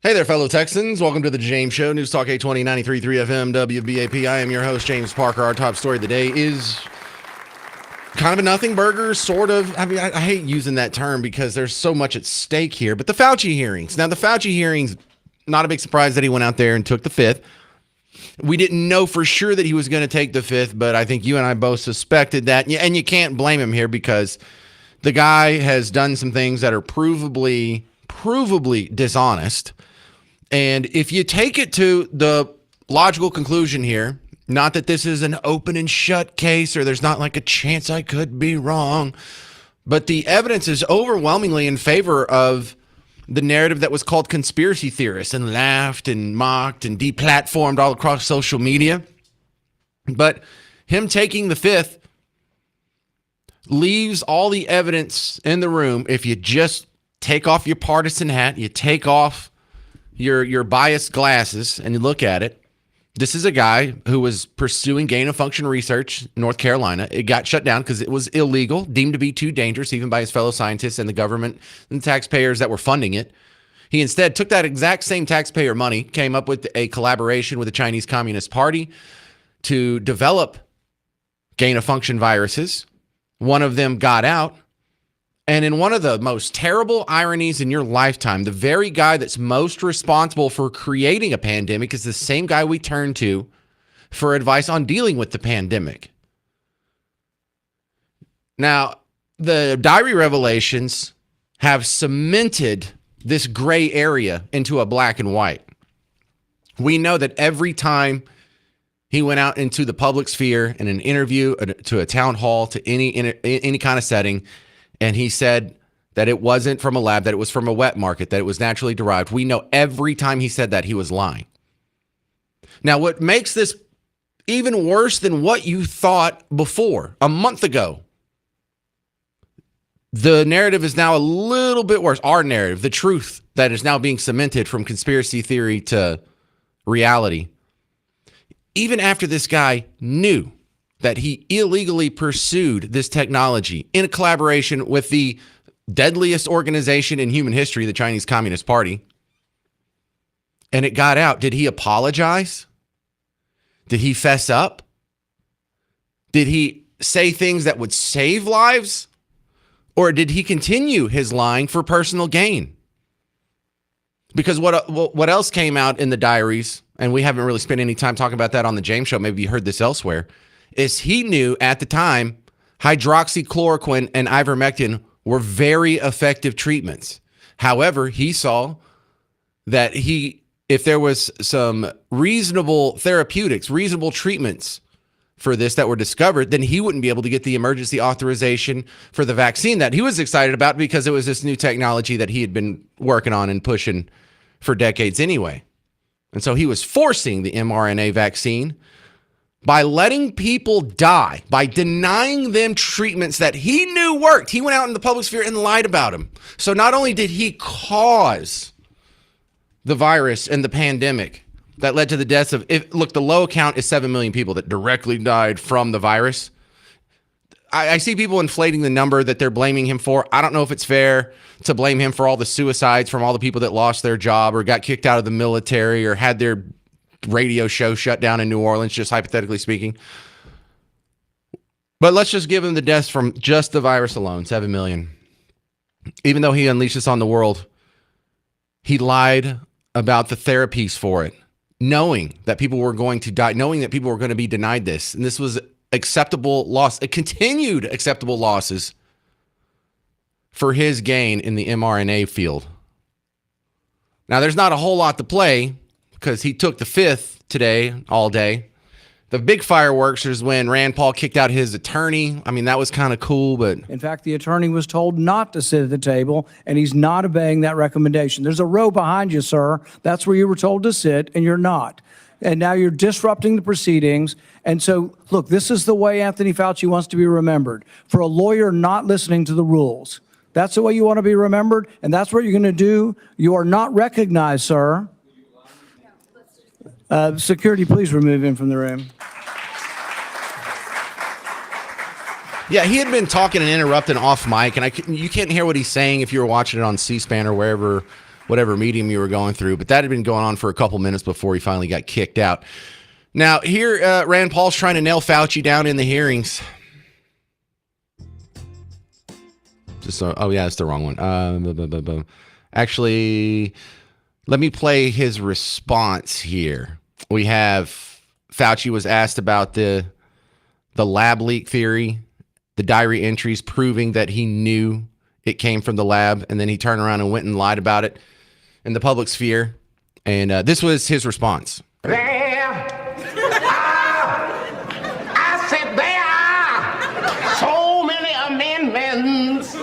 Hey there, fellow Texans. Welcome to the James Show, News Talk 820, 93.3 FM, WBAP. I am your host, James Parker. Our top story of the day is kind of a nothing burger, sort of. I mean, I hate using that term because there's so much at stake here, but the Fauci hearings. Now, the Fauci hearings, not a big surprise that he went out there and took the fifth. We didn't know for sure that he was going to take the fifth, but I think you and I both suspected that. And you can't blame him here because the guy has done some things that are provably dishonest. And if you take it to the logical conclusion here, not that this is an open and shut case or there's not like a chance I could be wrong, but the evidence is overwhelmingly in favor of the narrative that was called conspiracy theorists and laughed and mocked and deplatformed all across social media. But him taking the fifth leaves all the evidence in the room. If you just take off your partisan hat, you take off your biased glasses and you look at it, this is a guy who was pursuing gain-of-function research in North Carolina. It got shut down because it was illegal, deemed to be too dangerous, even by his fellow scientists and the government and the taxpayers that were funding it. He instead took that exact same taxpayer money, came up with a collaboration with the Chinese Communist Party to develop gain-of-function viruses. One of them got out. And in one of the most terrible ironies in your lifetime, the very guy that's most responsible for creating a pandemic is the same guy we turn to for advice on dealing with the pandemic. Now, the diary revelations have cemented this gray area into a black and white. We know that every time he went out into the public sphere in an interview, to a town hall, to any kind of setting, and he said that it wasn't from a lab, that it was from a wet market, that it was naturally derived. We know every time he said that, he was lying. Now, what makes this even worse than what you thought before, a month ago, the narrative is now a little bit worse. Our narrative, the truth that is now being cemented from conspiracy theory to reality. Even after this guy knew that he illegally pursued this technology in a collaboration with the deadliest organization in human history, the Chinese Communist Party, and it got out, did he apologize? Did he fess up? Did he say things that would save lives? Or did he continue his lying for personal gain? Because what else came out in the diaries, and we haven't really spent any time talking about that on the James Show, maybe you heard this elsewhere, is he knew at the time hydroxychloroquine and ivermectin were very effective treatments. However, he saw that if there was some reasonable therapeutics, reasonable treatments for this that were discovered, then he wouldn't be able to get the emergency authorization for the vaccine that he was excited about because it was this new technology that he had been working on and pushing for decades anyway. And so he was forcing the mRNA vaccine by letting people die, by denying them treatments that he knew worked. He went out in the public sphere and lied about them. So not only did he cause the virus and the pandemic that led to the deaths of, the low count is 7 million people that directly died from the virus. I see people inflating the number that they're blaming him for. I don't know if it's fair to blame him for all the suicides from all the people that lost their job or got kicked out of the military or had their radio show shut down in New Orleans, just hypothetically speaking. But let's just give him the deaths from just the virus alone, 7 million. Even though he unleashed this on the world, he lied about the therapies for it, knowing that people were going to die, knowing that people were going to be denied this. And this was acceptable loss, continued acceptable losses for his gain in the mRNA field. Now, there's not a whole lot to play because he took the fifth today, all day. The big fireworks is when Rand Paul kicked out his attorney. I mean, that was kind of cool, but... In fact, the attorney was told not to sit at the table, and he's not obeying that recommendation. There's a row behind you, sir. That's where you were told to sit, and you're not. And now you're disrupting the proceedings. And so, look, this is the way Anthony Fauci wants to be remembered, for a lawyer not listening to the rules. That's the way you want to be remembered, and that's what you're going to do. You are not recognized, sir. Security, please remove him from the room. Yeah, he had been talking and interrupting off mic, and you can't hear what he's saying if you were watching it on C-SPAN or wherever whatever medium you were going through. But that had been going on for a couple minutes before he finally got kicked out. Now, here, Rand Paul's trying to nail Fauci down in the hearings. It's the wrong one. Actually, let me play his response here. We have Fauci was asked about the lab leak theory, the diary entries proving that he knew it came from the lab, and then he turned around and went and lied about it in the public sphere. And this was his response. There are, I said there are so many amendments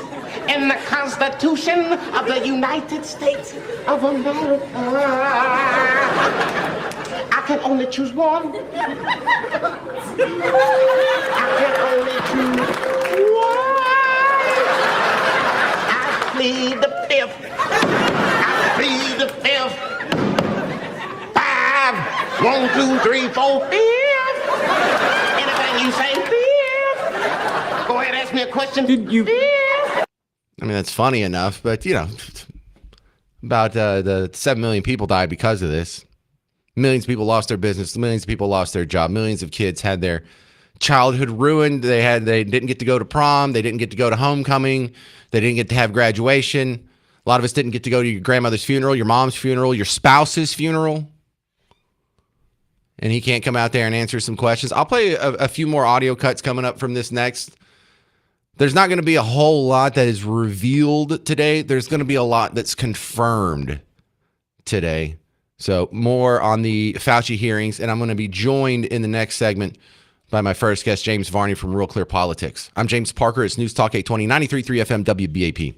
in the Constitution of the United States of America. I can only choose one. I can only choose one. I plead the fifth. I plead the fifth. 5, 1, 2, 3, 4, 5. Anything you say, 5. Go ahead, ask me a question. Did you? I mean, that's funny enough, but, about the 7 million people died because of this. Millions of people lost their business. Millions of people lost their job. Millions of kids had their childhood ruined. They didn't get to go to prom. They didn't get to go to homecoming. They didn't get to have graduation. A lot of us didn't get to go to your grandmother's funeral, your mom's funeral, your spouse's funeral. And he can't come out there and answer some questions. I'll play a few more audio cuts coming up from this next. There's not going to be a whole lot that is revealed today. There's going to be a lot that's confirmed today. So more on the Fauci hearings, and I'm going to be joined in the next segment by my first guest, James Varney from Real Clear Politics. I'm James Parker. It's News Talk 820, 93.3 FM WBAP.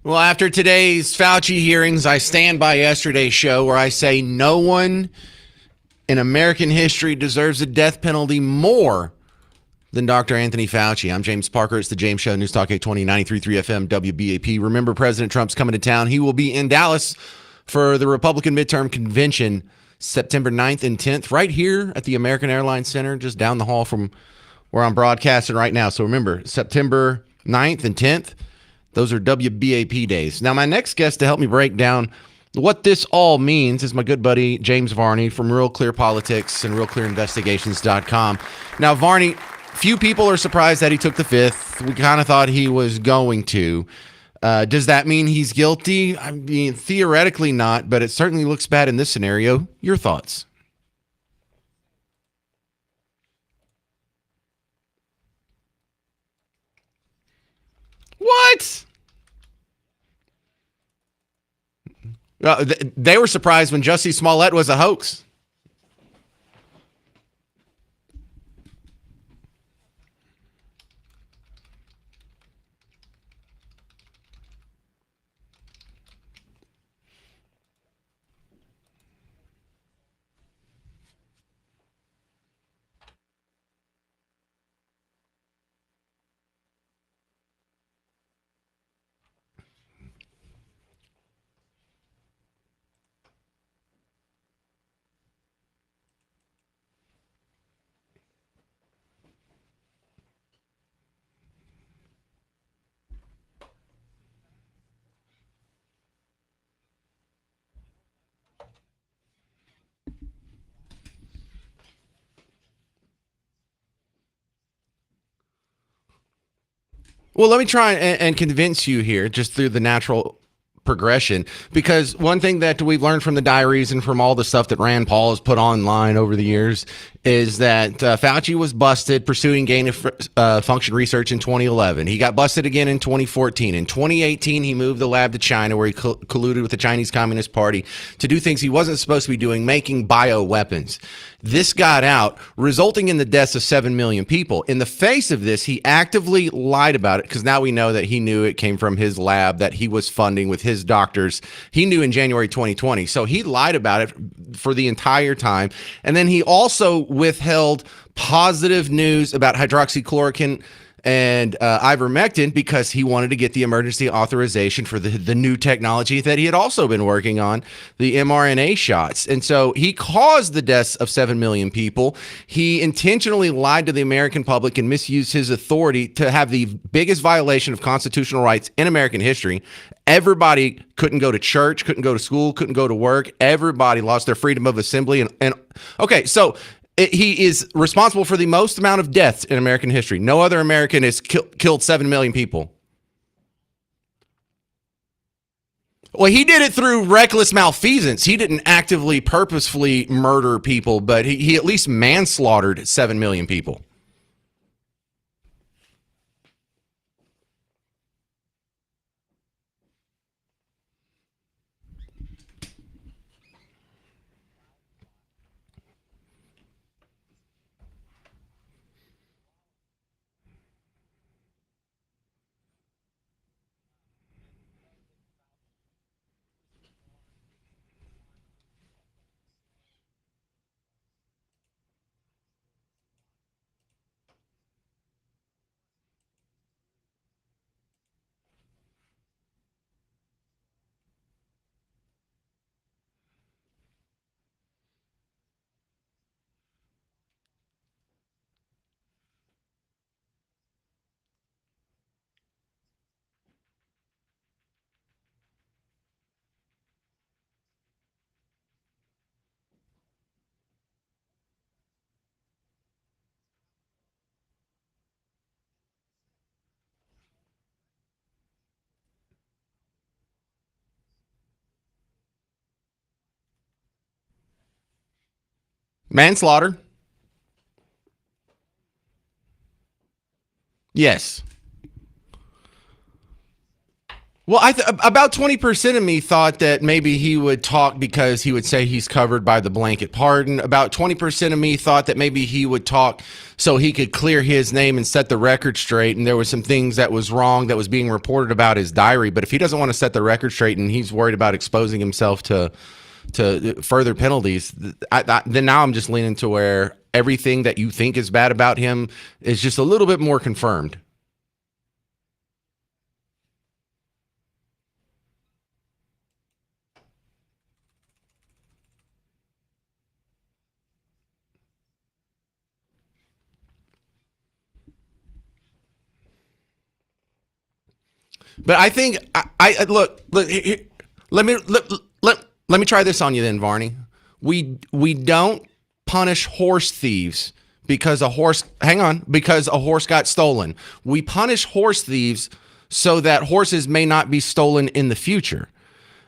Well, after today's Fauci hearings, I stand by yesterday's show where I say no one in American history deserves a death penalty more than Dr. Anthony Fauci. I'm James Parker. It's the James Show, News Talk 820, 93.3 FM, WBAP. Remember, President Trump's coming to town. He will be in Dallas for the Republican midterm convention September 9th and 10th, right here at the American Airlines Center, just down the hall from where I'm broadcasting right now. So remember, September 9th and 10th, those are WBAP days. Now, my next guest to help me break down what this all means is my good buddy, James Varney from Real Clear Politics and RealClearInvestigations.com. Now, Varney, few people are surprised that he took the fifth. We kind of thought he was going to. Does that mean he's guilty? I mean, theoretically not, but it certainly looks bad in this scenario. Your thoughts? What? They were surprised when Jussie Smollett was a hoax. Well, let me try and convince you here just through the natural progression, because one thing that we've learned from the diaries and from all the stuff that Rand Paul has put online over the years is that Fauci was busted pursuing gain of function research in 2011. He got busted again in 2014. In 2018, he moved the lab to China, where he colluded with the Chinese Communist Party to do things he wasn't supposed to be doing, making bioweapons. This got out, resulting in the deaths of 7 million people. In the face of this, he actively lied about it, because now we know that he knew it came from his lab that he was funding with his doctors. He knew in January 2020. So he lied about it for the entire time. And then he also withheld positive news about hydroxychloroquine and ivermectin because he wanted to get the emergency authorization for the new technology that he had also been working on, the mRNA shots. And so he caused the deaths of 7 million people. He intentionally lied to the American public and misused his authority to have the biggest violation of constitutional rights in American history. Everybody couldn't go to church, couldn't go to school, couldn't go to work. Everybody lost their freedom of assembly. And okay, so he is responsible for the most amount of deaths in American history. No other American has killed 7 million people. Well, he did it through reckless malfeasance. He didn't actively, purposefully murder people, but he at least manslaughtered 7 million people. Manslaughter. Yes. Well, about 20% of me thought that maybe he would talk because he would say he's covered by the blanket pardon. About 20% of me thought that maybe he would talk so he could clear his name and set the record straight. And there was some things that was wrong that was being reported about his diary. But if he doesn't want to set the record straight and he's worried about exposing himself to further penalties, then now I'm just leaning to where everything that you think is bad about him is just a little bit more confirmed. But I think I look here, let me try this on you then, Varney. We don't punish horse thieves because a horse because a horse got stolen. We punish horse thieves so that horses may not be stolen in the future.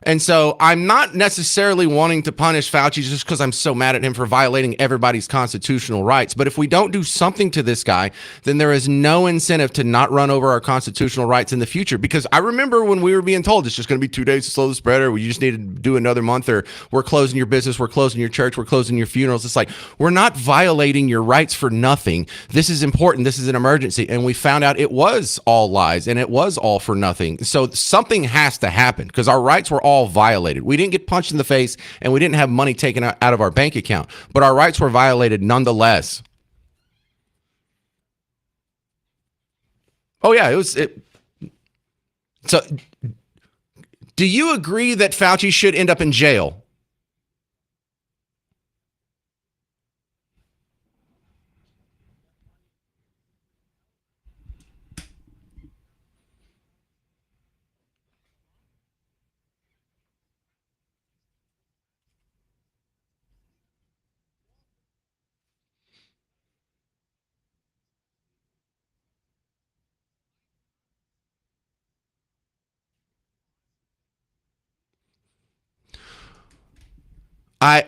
And so I'm not necessarily wanting to punish Fauci just because I'm so mad at him for violating everybody's constitutional rights. But if we don't do something to this guy, then there is no incentive to not run over our constitutional rights in the future. Because I remember when we were being told it's just going to be 2 days to slow the spread, or you just need to do another month, or we're closing your business, we're closing your church, we're closing your funerals. It's like, we're not violating your rights for nothing. This is important. This is an emergency. And we found out it was all lies and it was all for nothing. So something has to happen because our rights were all violated. We didn't get punched in the face and we didn't have money taken out of our bank account, but our rights were violated nonetheless. Oh yeah, so do you agree that Fauci should end up in jail?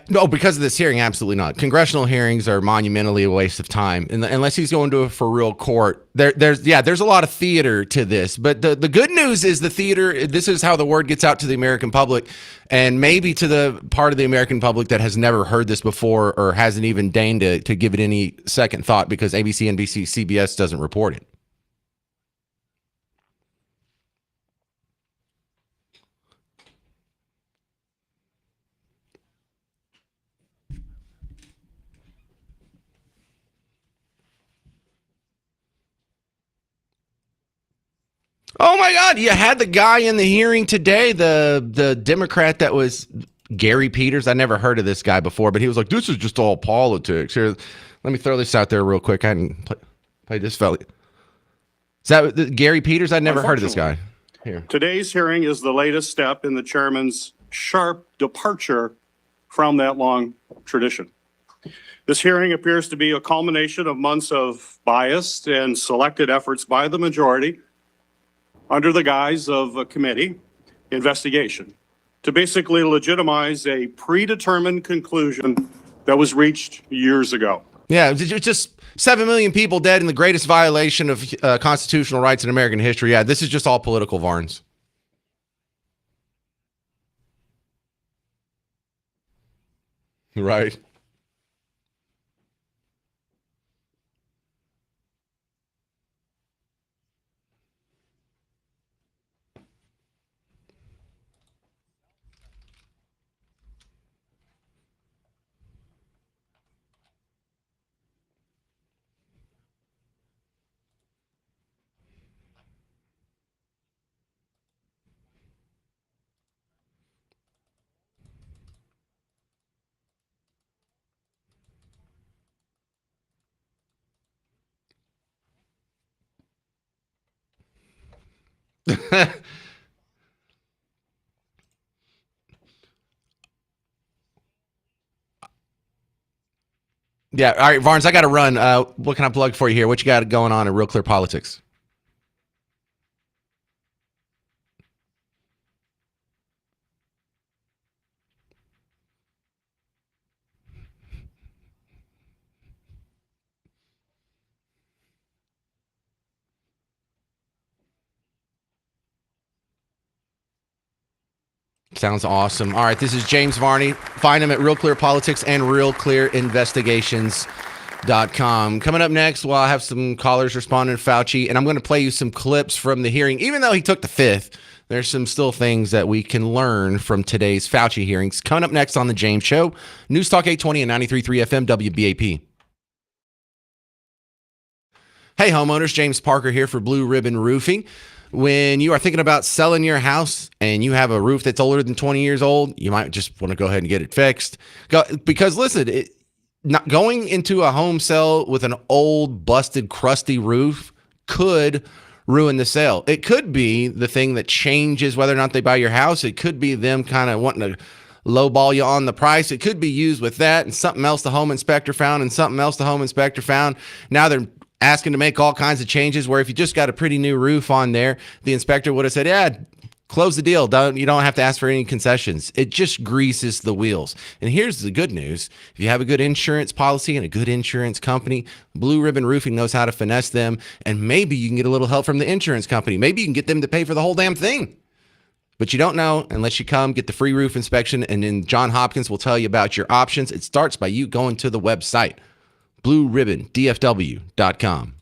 No, because of this hearing, absolutely not. Congressional hearings are monumentally a waste of time, unless he's going to a for real court. There's a lot of theater to this, but the good news is the theater. This is how the word gets out to the American public, and maybe to the part of the American public that has never heard this before or hasn't even deigned to give it any second thought because ABC, NBC, CBS doesn't report it. Oh my God! You had the guy in the hearing today, the Democrat that was Gary Peters. I never heard of this guy before, but he was like, "This is just all politics." Here, let me throw this out there real quick. I didn't play this fella. Is that Gary Peters? I'd never heard of this guy. Here. Today's hearing is the latest step in the chairman's sharp departure from that long tradition. This hearing appears to be a culmination of months of biased and selected efforts by the majority under the guise of a committee investigation to basically legitimize a predetermined conclusion that was reached years ago. Yeah, it's just 7 million people dead in the greatest violation of constitutional rights in American history. Yeah, this is just all political, Varnes. Right. Yeah. All right, Varnes, I got to run. What can I plug for you here? What you got going on in Real Clear Politics? Sounds awesome. All right, this is James Varney. Find him at Real Clear Politics and realclearinvestigations.com. Coming up next, well, I have some callers responding to Fauci, and I'm going to play you some clips from the hearing. Even though he took the fifth, there's some still things that we can learn from today's Fauci hearings. Coming up next on The James Show, News Talk 820 and 93.3 FM WBAP. Hey, homeowners, James Parker here for Blue Ribbon Roofing. When you are thinking about selling your house and you have a roof that's older than 20 years old, you might just want to go ahead and get it fixed. Because listen, not going into a home sale with an old, busted, crusty roof could ruin the sale. It could be the thing that changes whether or not they buy your house. It could be them kind of wanting to lowball you on the price. It could be used with that and something else the home inspector found and something else the home inspector found. Now they're asking to make all kinds of changes where if you just got a pretty new roof on there, the inspector would have said, yeah, close the deal. You don't have to ask for any concessions. It just greases the wheels. And here's the good news. If you have a good insurance policy and a good insurance company, Blue Ribbon Roofing knows how to finesse them. And maybe you can get a little help from the insurance company. Maybe you can get them to pay for the whole damn thing. But you don't know unless you come get the free roof inspection. And then John Hopkins will tell you about your options. It starts by you going to the website, blueribbondfw.com.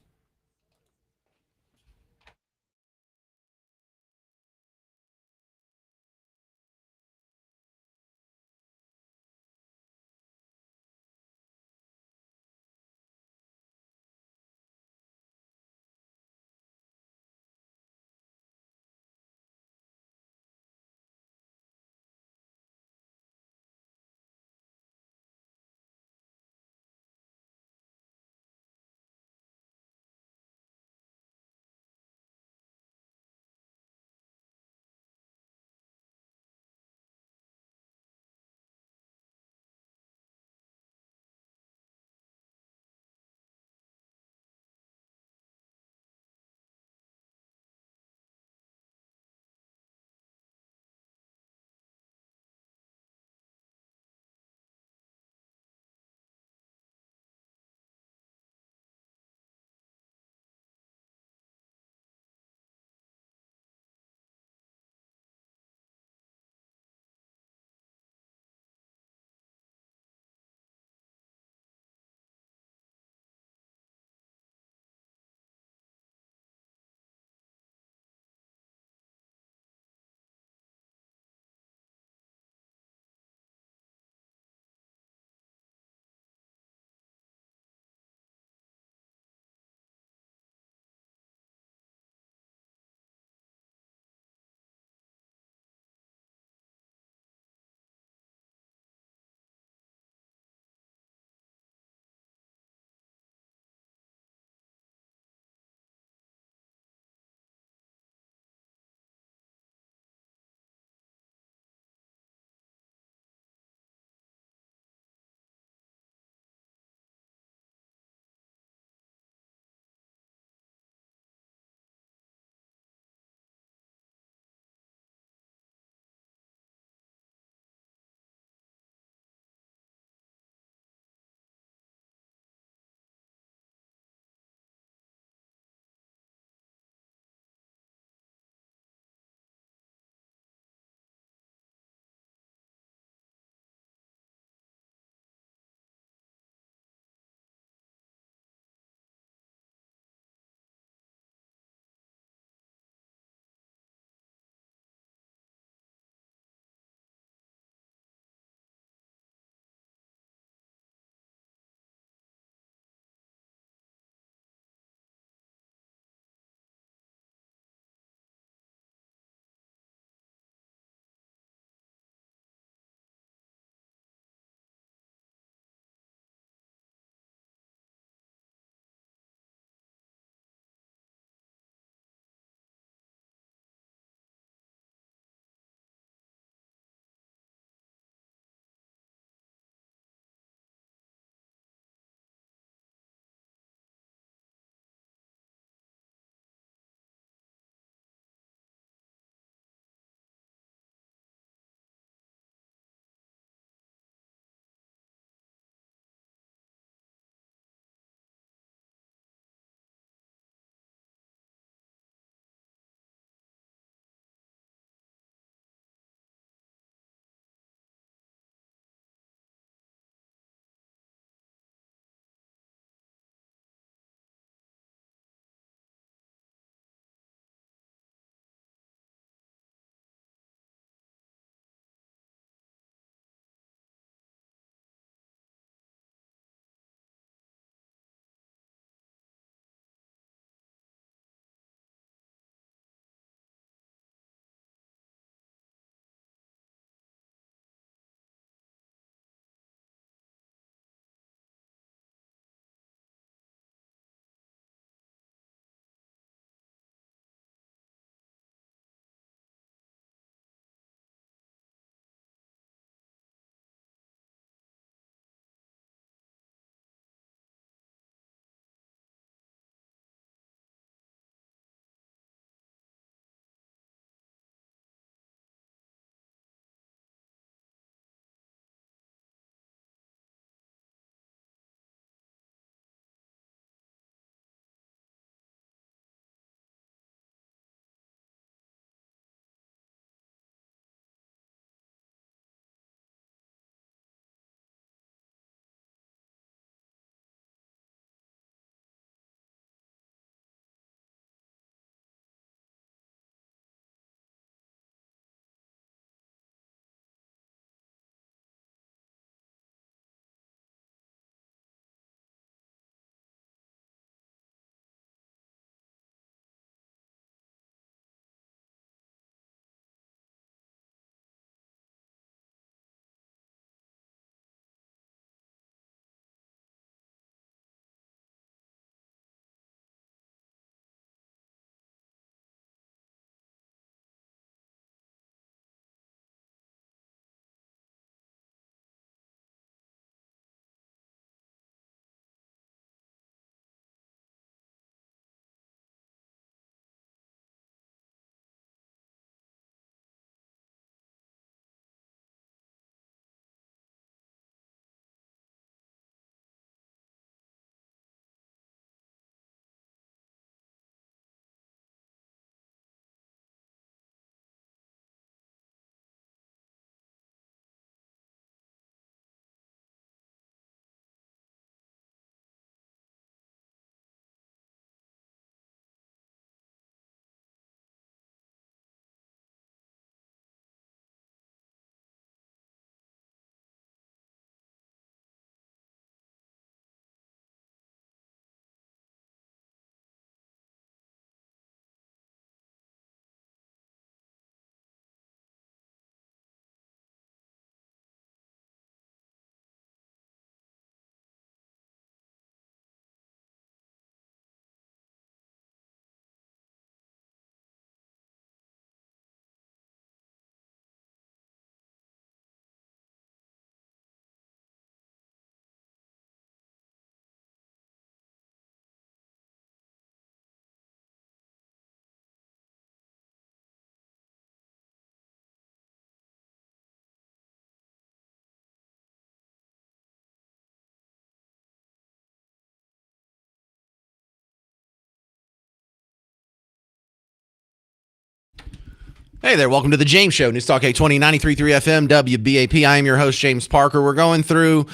Hey there, welcome to the James Show, News Talk 820, 93.3 FM, WBAP. I am your host, James Parker. We're going through,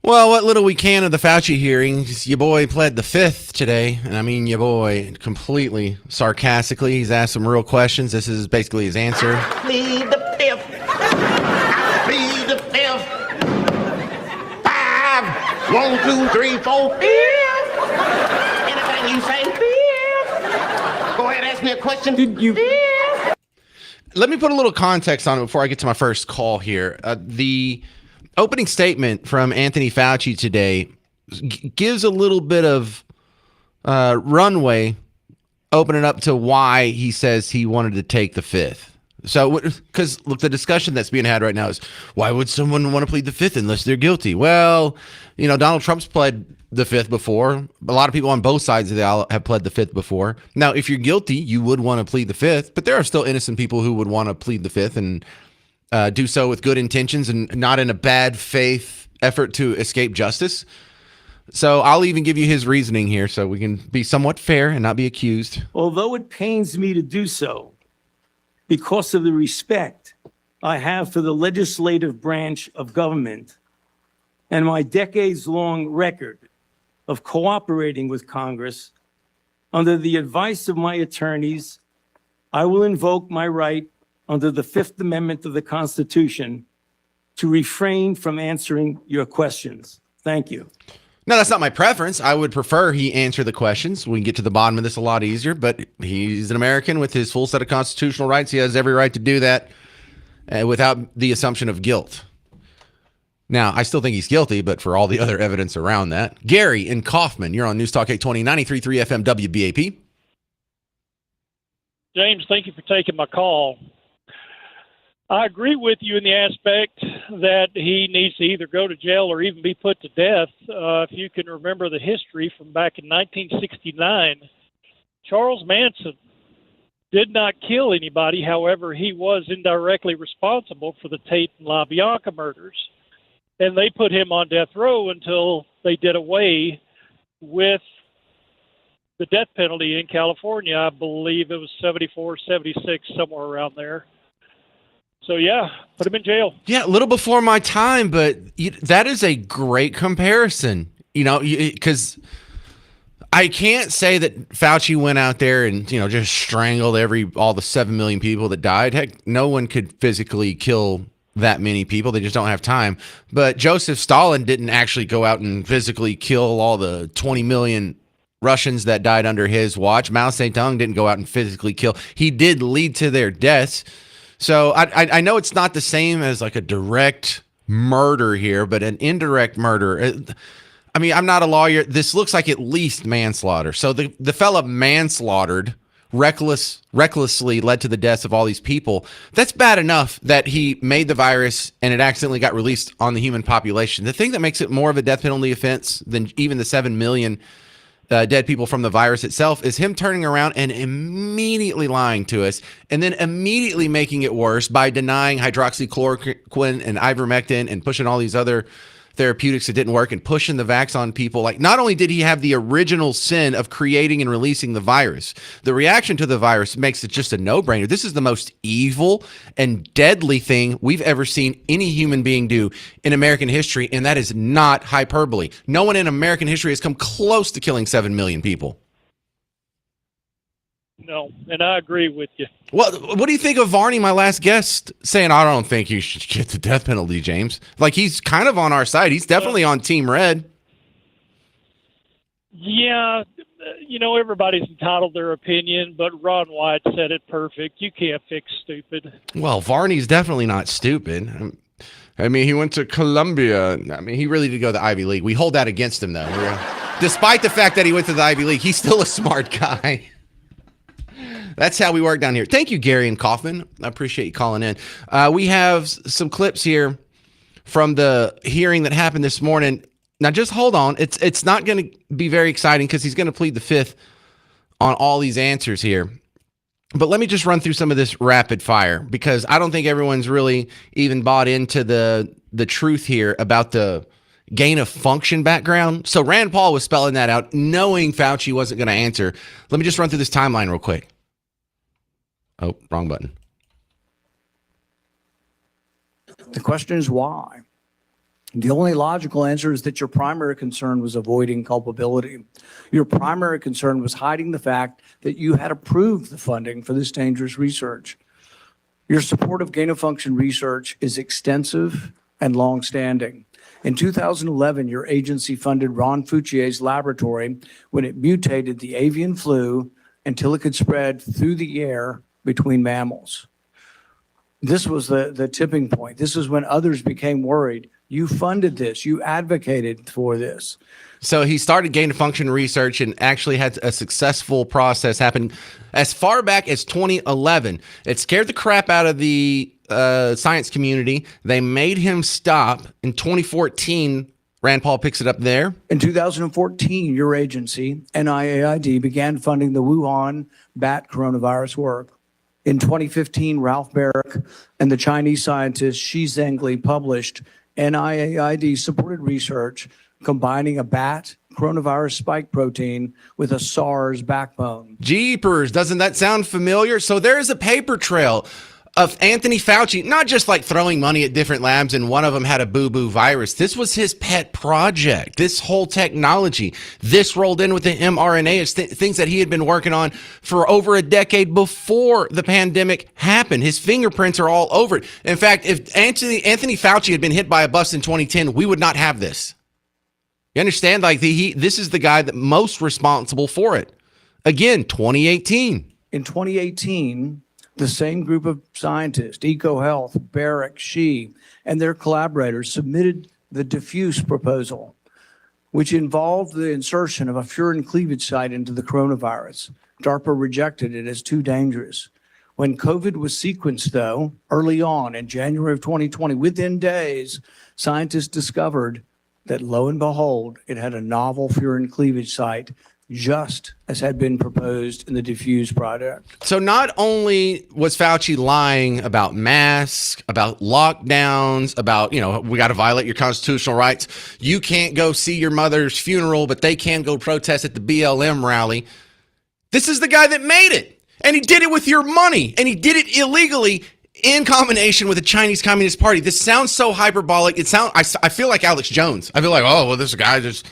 well, what little we can of the Fauci hearings. Your boy pled the fifth today, and I mean your boy completely sarcastically. He's asked some real questions. This is basically his answer. Plead the fifth. I plead the fifth. 5, 1, 2, 3, 4, 5. Anything you say, fifth. Go ahead, ask me a question. Did you? Let me put a little context on it before I get to my first call here. The opening statement from Anthony Fauci today gives a little bit of runway, opening up to why he says he wanted to take the fifth. So, because look, the discussion that's being had right now is, why would someone want to plead the fifth unless they're guilty? Well, you know, Donald Trump's pled the fifth before. A lot of people on both sides of the aisle have pled the fifth before. Now, if you're guilty, you would want to plead the fifth, but there are still innocent people who would want to plead the fifth and do so with good intentions and not in a bad faith effort to escape justice. So I'll even give you his reasoning here so we can be somewhat fair and not be accused. Although it pains me to do so, because of the respect I have for the legislative branch of government and my decades-long record of cooperating with Congress, under the advice of my attorneys, I will invoke my right under the Fifth Amendment of the Constitution to refrain from answering your questions. Thank you. No, that's not my preference. I would prefer he answer the questions. We can get to the bottom of this a lot easier, but he's an American with his full set of constitutional rights. He has every right to do that without the assumption of guilt. Now, I still think he's guilty, but for all the other evidence around that. Gary in Kaufman, you're on News Talk 820, 93.3 FM WBAP. James, thank you for taking my call. I agree with you in the aspect that he needs to either go to jail or even be put to death. If you can remember the history from back in 1969, Charles Manson did not kill anybody. However, he was indirectly responsible for the Tate and LaBianca murders. And they put him on death row until they did away with the death penalty in California. I believe it was 74, 76, somewhere around there. So, yeah, put him in jail. Yeah, a little before my time, but that is a great comparison, you know, because I can't say that Fauci went out there and, you know, just strangled all the 7 million people that died. Heck, no one could physically kill that many people. They just don't have time. But Joseph Stalin didn't actually go out and physically kill all the 20 million Russians that died under his watch. Mao Zedong didn't go out and physically kill. He did lead to their deaths. So I know it's not the same as like a direct murder here, but an indirect murder. I mean, I'm not a lawyer. This looks like at least manslaughter. So the fella manslaughtered, recklessly led to the deaths of all these people. That's bad enough that he made the virus and it accidentally got released on the human population. The thing that makes it more of a death penalty offense than even the 7 million dead people from the virus itself is him turning around and immediately lying to us and then immediately making it worse by denying hydroxychloroquine and ivermectin and pushing all these other therapeutics that didn't work and pushing the vax on people. Like, not only did he have the original sin of creating and releasing the virus, the reaction to the virus makes it just a no-brainer. This is the most evil and deadly thing we've ever seen any human being do in American history, and that is not hyperbole. No one in American history has come close to killing 7 million people. No, and I agree with you. Well, what do you think of Varney, my last guest, saying, I don't think you should get the death penalty, James? Like, he's kind of on our side. He's definitely on Team Red. Yeah, you know, everybody's entitled to their opinion, but Ron White said it perfect. You can't fix stupid. Well, Varney's definitely not stupid. I mean, he went to Columbia. I mean, he really did go to the Ivy League. We hold that against him, though. Despite the fact that he went to the Ivy League, he's still a smart guy. That's how we work down here. Thank you, Gary and Kaufman. I appreciate you calling in. We have some clips here from the hearing that happened this morning. Now, just hold on. It's not going to be very exciting because he's going to plead the fifth on all these answers here. But let me just run through some of this rapid fire because I don't think everyone's really even bought into the truth here about the gain of function background. So Rand Paul was spelling that out, knowing Fauci wasn't going to answer. Let me just run through this timeline real quick. Oh, wrong button. The question is why? The only logical answer is that your primary concern was avoiding culpability. Your primary concern was hiding the fact that you had approved the funding for this dangerous research. Your support of gain-of-function research is extensive and longstanding. In 2011, your agency funded Ron Fauci's laboratory when it mutated the avian flu until it could spread through the air between mammals. This was the tipping point. This is when others became worried. You funded this. You advocated for this. So he started gain of function research and actually had a successful process happen as far back as 2011. It scared the crap out of the science community. They made him stop. In 2014, Rand Paul picks it up there. In 2014, your agency, NIAID, began funding the Wuhan bat coronavirus work. In 2015, Ralph Barrick and the Chinese scientist Shi Zhengli published NIAID-supported research combining a bat coronavirus spike protein with a SARS backbone. Jeepers, doesn't that sound familiar? So there is a paper trail of Anthony Fauci, not just like throwing money at different labs and one of them had a boo-boo virus. This was his pet project. This whole technology, this rolled in with the mRNA, is things that he had been working on for over a decade before the pandemic happened. His fingerprints are all over it. In fact, if Anthony Fauci had been hit by a bus in 2010, we would not have this. You understand? Like this is the guy that most responsible for it. Again, 2018. In 2018, the same group of scientists, EcoHealth, Barrick, Shi, and their collaborators submitted the diffuse proposal, which involved the insertion of a furin cleavage site into the coronavirus. DARPA rejected it as too dangerous. When COVID was sequenced, though, early on in January of 2020, within days, scientists discovered that, lo and behold, it had a novel furin cleavage site, just as had been proposed in the diffuse project. So not only was Fauci lying about masks, about lockdowns, about, we got to violate your constitutional rights. You can't go see your mother's funeral, but they can go protest at the BLM rally. This is the guy that made it. And he did it with your money. And he did it illegally in combination with the Chinese Communist Party. This sounds so hyperbolic. I feel like Alex Jones. I feel like, oh, well, this guy just...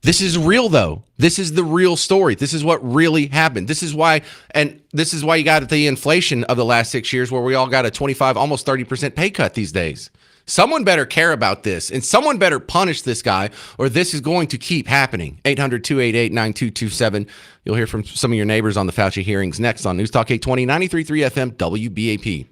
This is real, though. This is the real story. This is what really happened. This is why you got the inflation of the last 6 years where we all got a 25, almost 30% pay cut these days. Someone better care about this, and someone better punish this guy, or this is going to keep happening. 800-288-9227. You'll hear from some of your neighbors on the Fauci hearings next on News Talk 820, 93.3 FM, WBAP.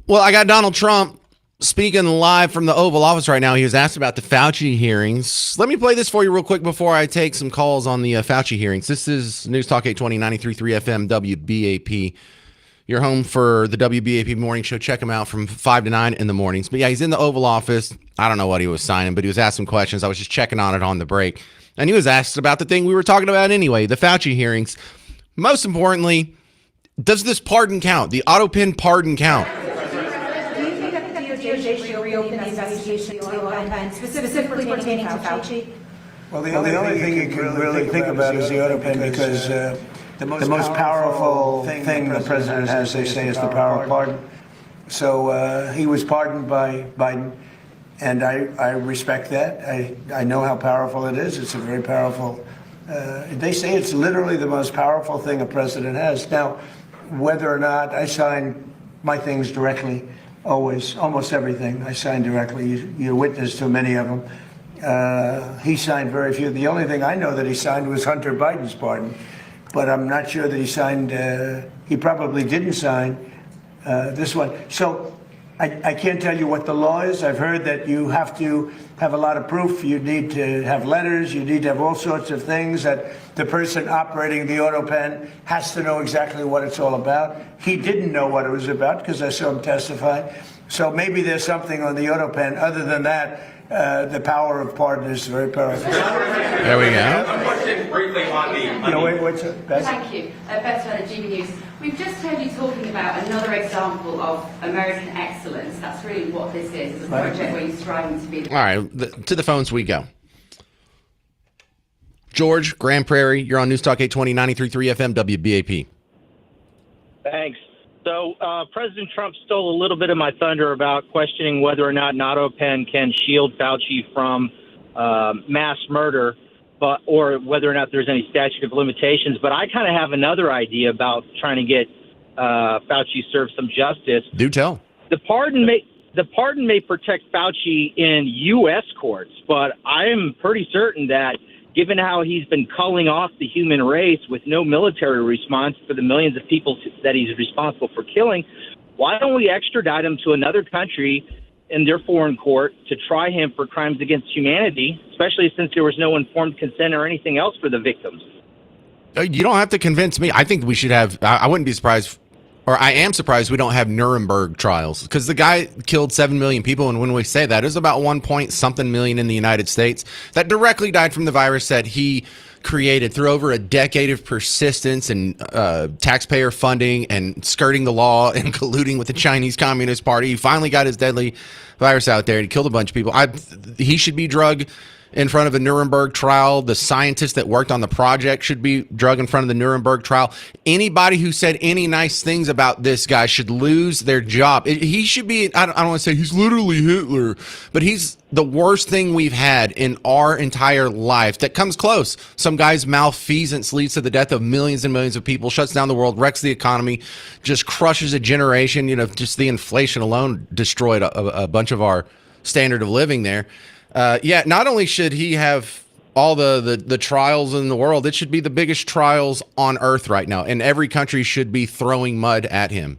Well, I got Donald Trump speaking live from the Oval Office right now. He was asked about the Fauci hearings. Let me play this for you real quick before I take some calls on the Fauci hearings. This is News Talk 820, 93.3 FM, WBAP. Your home for the WBAP morning show. Check him out from 5 to 9 in the mornings. But yeah, he's in the Oval Office. I don't know what he was signing, but he was asked some questions. I was just checking on it on the break. And he was asked about the thing we were talking about anyway, the Fauci hearings. Most importantly, does this pardon count? The auto pin pardon count? Do you think that the DOJ should reopen the investigation into auto-pen, specifically pertaining to Fauci? Well, the only thing you can really think about is the auto pen because the most powerful thing the president has, they say, is the power of pardon. So he was pardoned by Biden, and I respect that. I know how powerful it is. It's a very powerful, they say it's literally the most powerful thing a president has. Now, whether or not I sign my things directly, always, almost everything I sign directly. You're witness to many of them. He signed very few. The only thing I know that he signed was Hunter Biden's pardon. But I'm not sure that he signed, he probably didn't sign this one. So I can't tell you what the law is. I've heard that you have to have a lot of proof. You need to have letters. You need to have all sorts of things that the person operating the auto pen has to know exactly what it's all about. He didn't know what it was about because I saw him testify. So maybe there's something on the auto pen. Other than that, the power of pardon is very powerful. There we go. A question briefly on the... What's it, Beth? Thank you. Beth Turner, GB News. We've just heard you talking about another example of American excellence. That's really what this is. It's a project where you're striving to be. All right, to the phones we go. George, Grand Prairie, you're on News Talk 820, 93.3 FM, WBAP. Thanks. So President Trump stole a little bit of my thunder about questioning whether or not an auto pen can shield Fauci from mass murder, or whether or not there's any statute of limitations. But I kind of have another idea about trying to get Fauci served some justice. Do tell. The pardon may protect Fauci in U.S. courts, but I am pretty certain that given how he's been culling off the human race with no military response for the millions of people that he's responsible for killing, why don't we extradite him to another country in their foreign court to try him for crimes against humanity, especially since there was no informed consent or anything else for the victims? You don't have to convince me. I think we should have, I wouldn't be surprised, or I am surprised we don't have Nuremberg trials, because the guy killed 7 million people. And when we say that, there's about 1 point something million in the United States that directly died from the virus that he created through over a decade of persistence and taxpayer funding and skirting the law and colluding with the Chinese Communist Party. He finally got his deadly virus out there and he killed a bunch of people. He should be drugged in front of a Nuremberg trial. The scientists that worked on the project should be drugged in front of the Nuremberg trial. Anybody who said any nice things about this guy should lose their job. He should be, I don't want to say he's literally Hitler, but he's the worst thing we've had in our entire life that comes close. Some guy's malfeasance leads to the death of millions and millions of people, shuts down the world, wrecks the economy, just crushes a generation. You know, just the inflation alone destroyed a bunch of our standard of living there. Not only should he have all the trials in the world, it should be the biggest trials on earth right now, and every country should be throwing mud at him.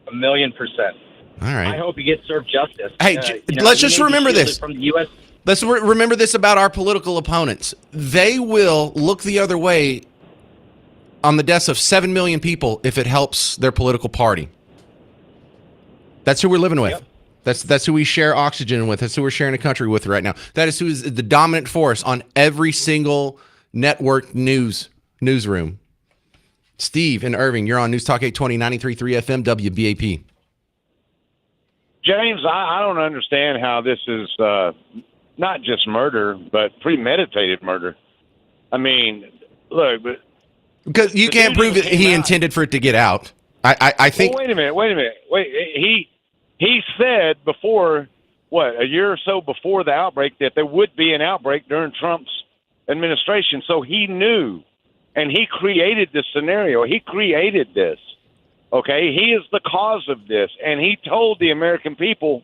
1,000,000%. All right. I hope he gets served justice. Hey, let's just remember this. From the U.S. Let's remember this about our political opponents. They will look the other way on the deaths of 7 million people if it helps their political party. That's who we're living with. Yep. That's who we share oxygen with. That's who we're sharing a country with right now. That is who is the dominant force on every single network newsroom. Steve in Irving, you're on News Talk 820, 93.3 FM, WBAP. James, I don't understand how this is not just murder, but premeditated murder. I mean, look, but because you can't prove that he intended for it to get out. I think. Well, wait a minute. He said before, a year or so before the outbreak, that there would be an outbreak during Trump's administration. So he knew, and he created this scenario. He created this. Okay, he is the cause of this, and he told the American people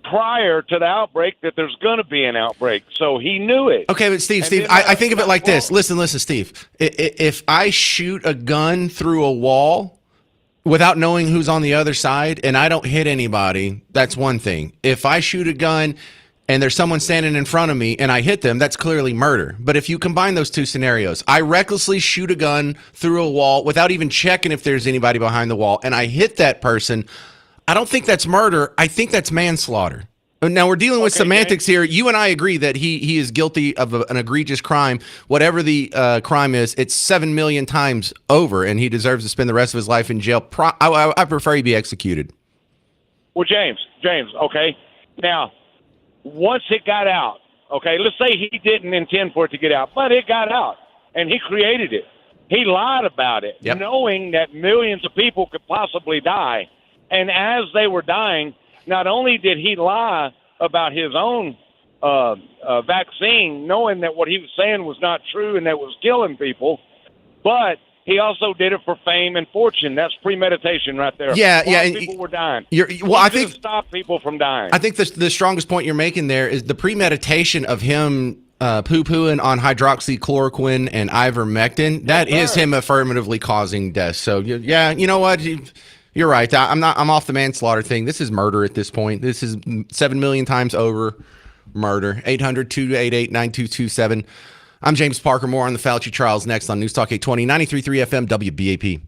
prior to the outbreak that there's going to be an outbreak, so he knew it. Okay, but Steve, I think of it like this. Listen, Steve. If I shoot a gun through a wall, without knowing who's on the other side and I don't hit anybody, that's one thing. If I shoot a gun and there's someone standing in front of me and I hit them, that's clearly murder. But if you combine those two scenarios, I recklessly shoot a gun through a wall without even checking if there's anybody behind the wall and I hit that person, I don't think that's murder. I think that's manslaughter. Now, we're dealing with semantics here. You and I agree that he is guilty of an egregious crime. Whatever the crime is, it's 7 million times over, and he deserves to spend the rest of his life in jail. I prefer he be executed. Well, James, okay. Now, once it got out, okay, let's say he didn't intend for it to get out, but it got out, and he created it. He lied about it, knowing that millions of people could possibly die. And as they were dying, not only did he lie about his own vaccine, knowing that what he was saying was not true and that was killing people, but he also did it for fame and fortune. That's premeditation right there. Yeah. And people were dying. I think stop people from dying. I think the strongest point you're making there is the premeditation of him poo-pooing on hydroxychloroquine and ivermectin. That is him affirmatively causing death. So yeah, you know what? You're right. I'm off the manslaughter thing. This is murder at this point. This is 7 million times over murder. 800-288-9227. I'm James Parker. More on the Fauci trials next on News Talk 820, 93.3 FM, WBAP.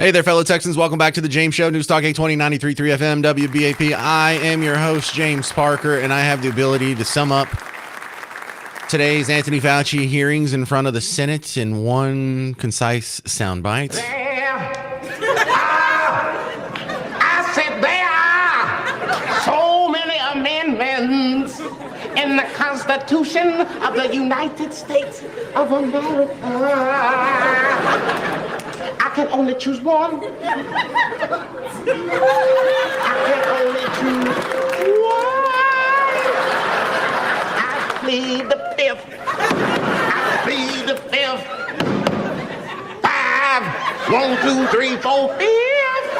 Hey there, fellow Texans. Welcome back to the James Show. News Talk 820, 93.3 FM, WBAP. I am your host, James Parker, and I have the ability to sum up today's Anthony Fauci hearings in front of the Senate in one concise soundbite. I said there are so many amendments in the Constitution of the United States of America. I can only choose one. I can only choose one. I plead the fifth. I plead the fifth. 5, 1, 2, 3, 4, fifth.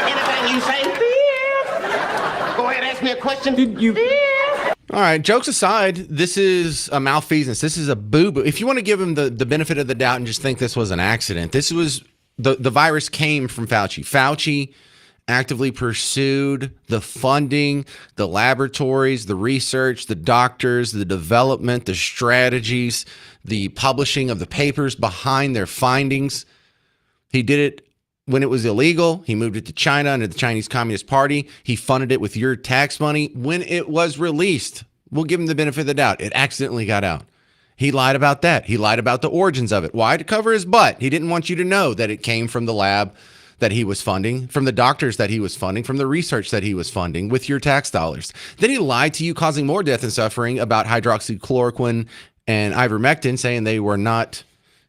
Anything you say, fifth. Go ahead, ask me a question. Fifth. All right, jokes aside, this is a malfeasance. This is a boo-boo. If you want to give him the benefit of the doubt and just think this was an accident, this was the virus came from Fauci. Fauci actively pursued the funding, the laboratories, the research, the doctors, the development, the strategies, the publishing of the papers behind their findings. He did it when it was illegal. He moved it to China under the Chinese Communist Party. He funded it with your tax money. When it was released, we'll give him the benefit of the doubt. It accidentally got out. He lied about that. He lied about the origins of it. Why? To cover his butt. He didn't want you to know that it came from the lab that he was funding, from the doctors that he was funding, from the research that he was funding with your tax dollars. Then he lied to you, causing more death and suffering about hydroxychloroquine and ivermectin, saying they were not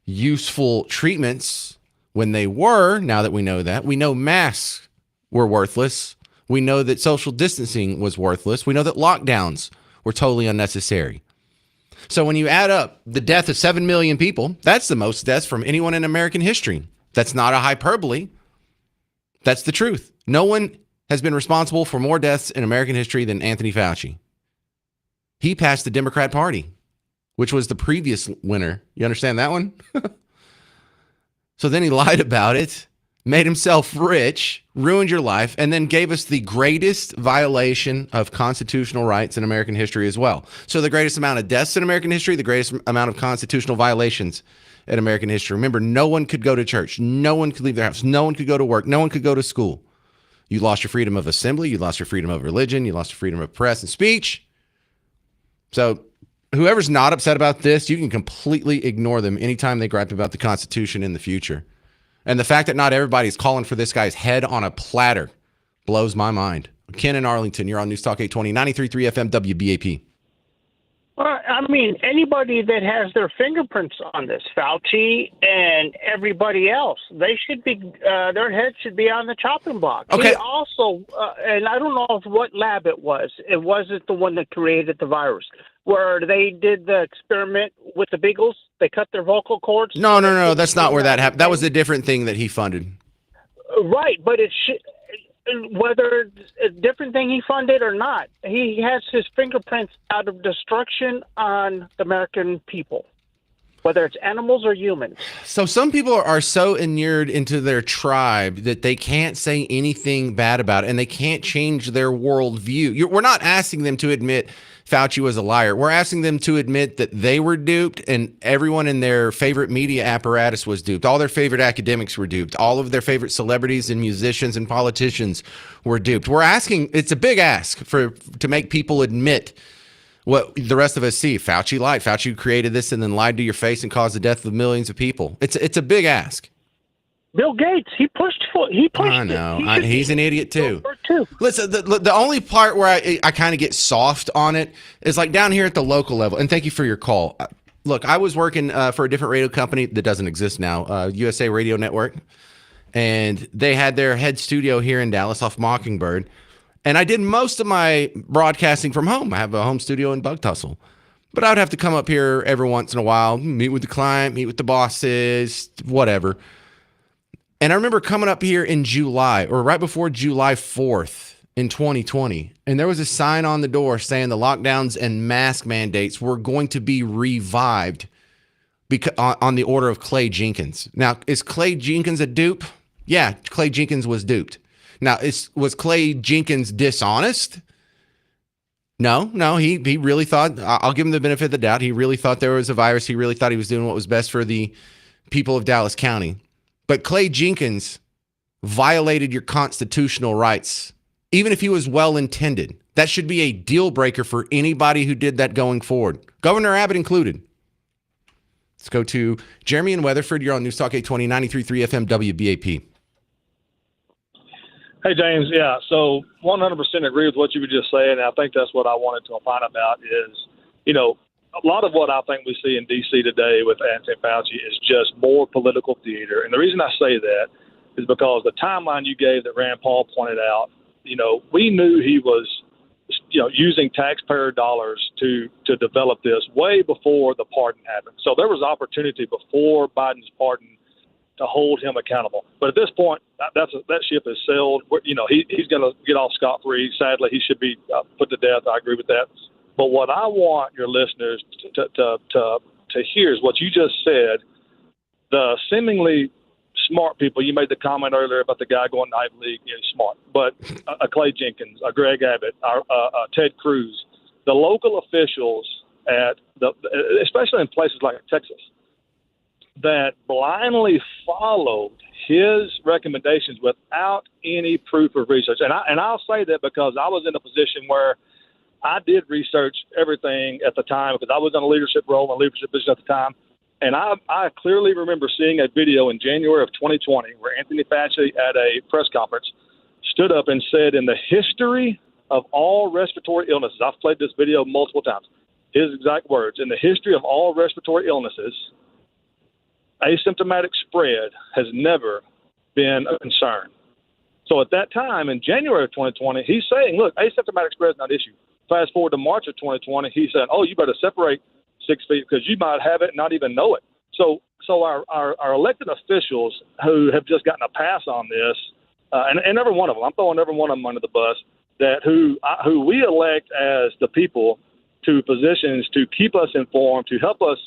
useful treatments when they were. Now that we know masks were worthless. We know that social distancing was worthless. We know that lockdowns were totally unnecessary. So when you add up the death of 7 million people, that's the most deaths from anyone in American history. That's not a hyperbole. That's the truth. No one has been responsible for more deaths in American history than Anthony Fauci. He passed the Democrat Party, which was the previous winner. You understand that one? So then he lied about it, made himself rich, ruined your life, and then gave us the greatest violation of constitutional rights in American history as well. So the greatest amount of deaths in American history, the greatest amount of constitutional violations in American history. Remember, no one could go to church. No one could leave their house. No one could go to work. No one could go to school. You lost your freedom of assembly. You lost your freedom of religion. You lost your freedom of press and speech. So whoever's not upset about this, you can completely ignore them anytime they gripe about the Constitution in the future. And the fact that not everybody's calling for this guy's head on a platter blows my mind. Ken in Arlington, you're on News Talk 820, 93.3 FM, WBAP. I mean, anybody that has their fingerprints on this, Fauci and everybody else, they should be, their heads should be on the chopping block. Okay. He also, and I don't know what lab it was. It wasn't the one that created the virus, where they did the experiment with the beagles. They cut their vocal cords. No. That's not where that happened. That was a different thing that he funded. Right, but it should. Whether it's a different thing he funded or not, he has his fingerprints out of destruction on the American people, whether it's animals or humans. So some people are so inured into their tribe that they can't say anything bad about it, and they can't change their worldview. We're not asking them to admit Fauci was a liar. We're asking them to admit that they were duped, and everyone in their favorite media apparatus was duped. All their favorite academics were duped. All of their favorite celebrities and musicians and politicians were duped. We're asking, it's a big ask to make people admit what the rest of us see. Fauci lied. Fauci created this and then lied to your face and caused the death of millions of people. It's a big ask. Bill Gates, he pushed. I know. He's an idiot too. Listen, the only part where I kind of get soft on it is like down here at the local level. And thank you for your call. Look, I was working for a different radio company that doesn't exist now, USA Radio Network, and they had their head studio here in Dallas off Mockingbird. And I did most of my broadcasting from home. I have a home studio in Bug Tussle. But I would have to come up here every once in a while, meet with the client, meet with the bosses, whatever. And I remember coming up here in July, or right before July 4th in 2020, and there was a sign on the door saying the lockdowns and mask mandates were going to be revived on the order of Clay Jenkins. Now, is Clay Jenkins a dupe? Yeah, Clay Jenkins was duped. Now, was Clay Jenkins dishonest? No, he really thought, I'll give him the benefit of the doubt, he really thought there was a virus. He really thought he was doing what was best for the people of Dallas County. But Clay Jenkins violated your constitutional rights, even if he was well intended. That should be a deal breaker for anybody who did that going forward, Governor Abbott included. Let's go to Jeremy in Weatherford. You're on News Talk 820, 93.3 FM WBAP. Hey, James. Yeah, so 100% agree with what you were just saying. And I think that's what I wanted to opine about is, a lot of what I think we see in D.C. today with Anthony Fauci is just more political theater. And the reason I say that is because the timeline you gave that Rand Paul pointed out, we knew he was, using taxpayer dollars to develop this way before the pardon happened. So there was opportunity before Biden's pardon to hold him accountable. But at this point, that ship is sailed. He's going to get off scot-free. Sadly, he should be put to death. I agree with that. But what I want your listeners to hear is what you just said. The seemingly smart people, you made the comment earlier about the guy going to Ivy League, smart. But a Clay Jenkins, a Greg Abbott, Ted Cruz, the local officials especially in places like Texas, that blindly followed his recommendations without any proof of research. And I'll say that because I was in a position where I did research everything at the time because I was in a leadership role and leadership position at the time. And I clearly remember seeing a video in January of 2020 where Anthony Fauci at a press conference stood up and said, in the history of all respiratory illnesses, I've played this video multiple times, his exact words, in the history of all respiratory illnesses, asymptomatic spread has never been a concern. So at that time, in January of 2020, he's saying, look, asymptomatic spread is not an issue. Fast forward to March of 2020, he said, oh, you better separate 6 feet because you might have it and not even know it. So our elected officials who have just gotten a pass on this, and every one of them, I'm throwing every one of them under the bus, that who we elect as the people to positions to keep us informed, to help us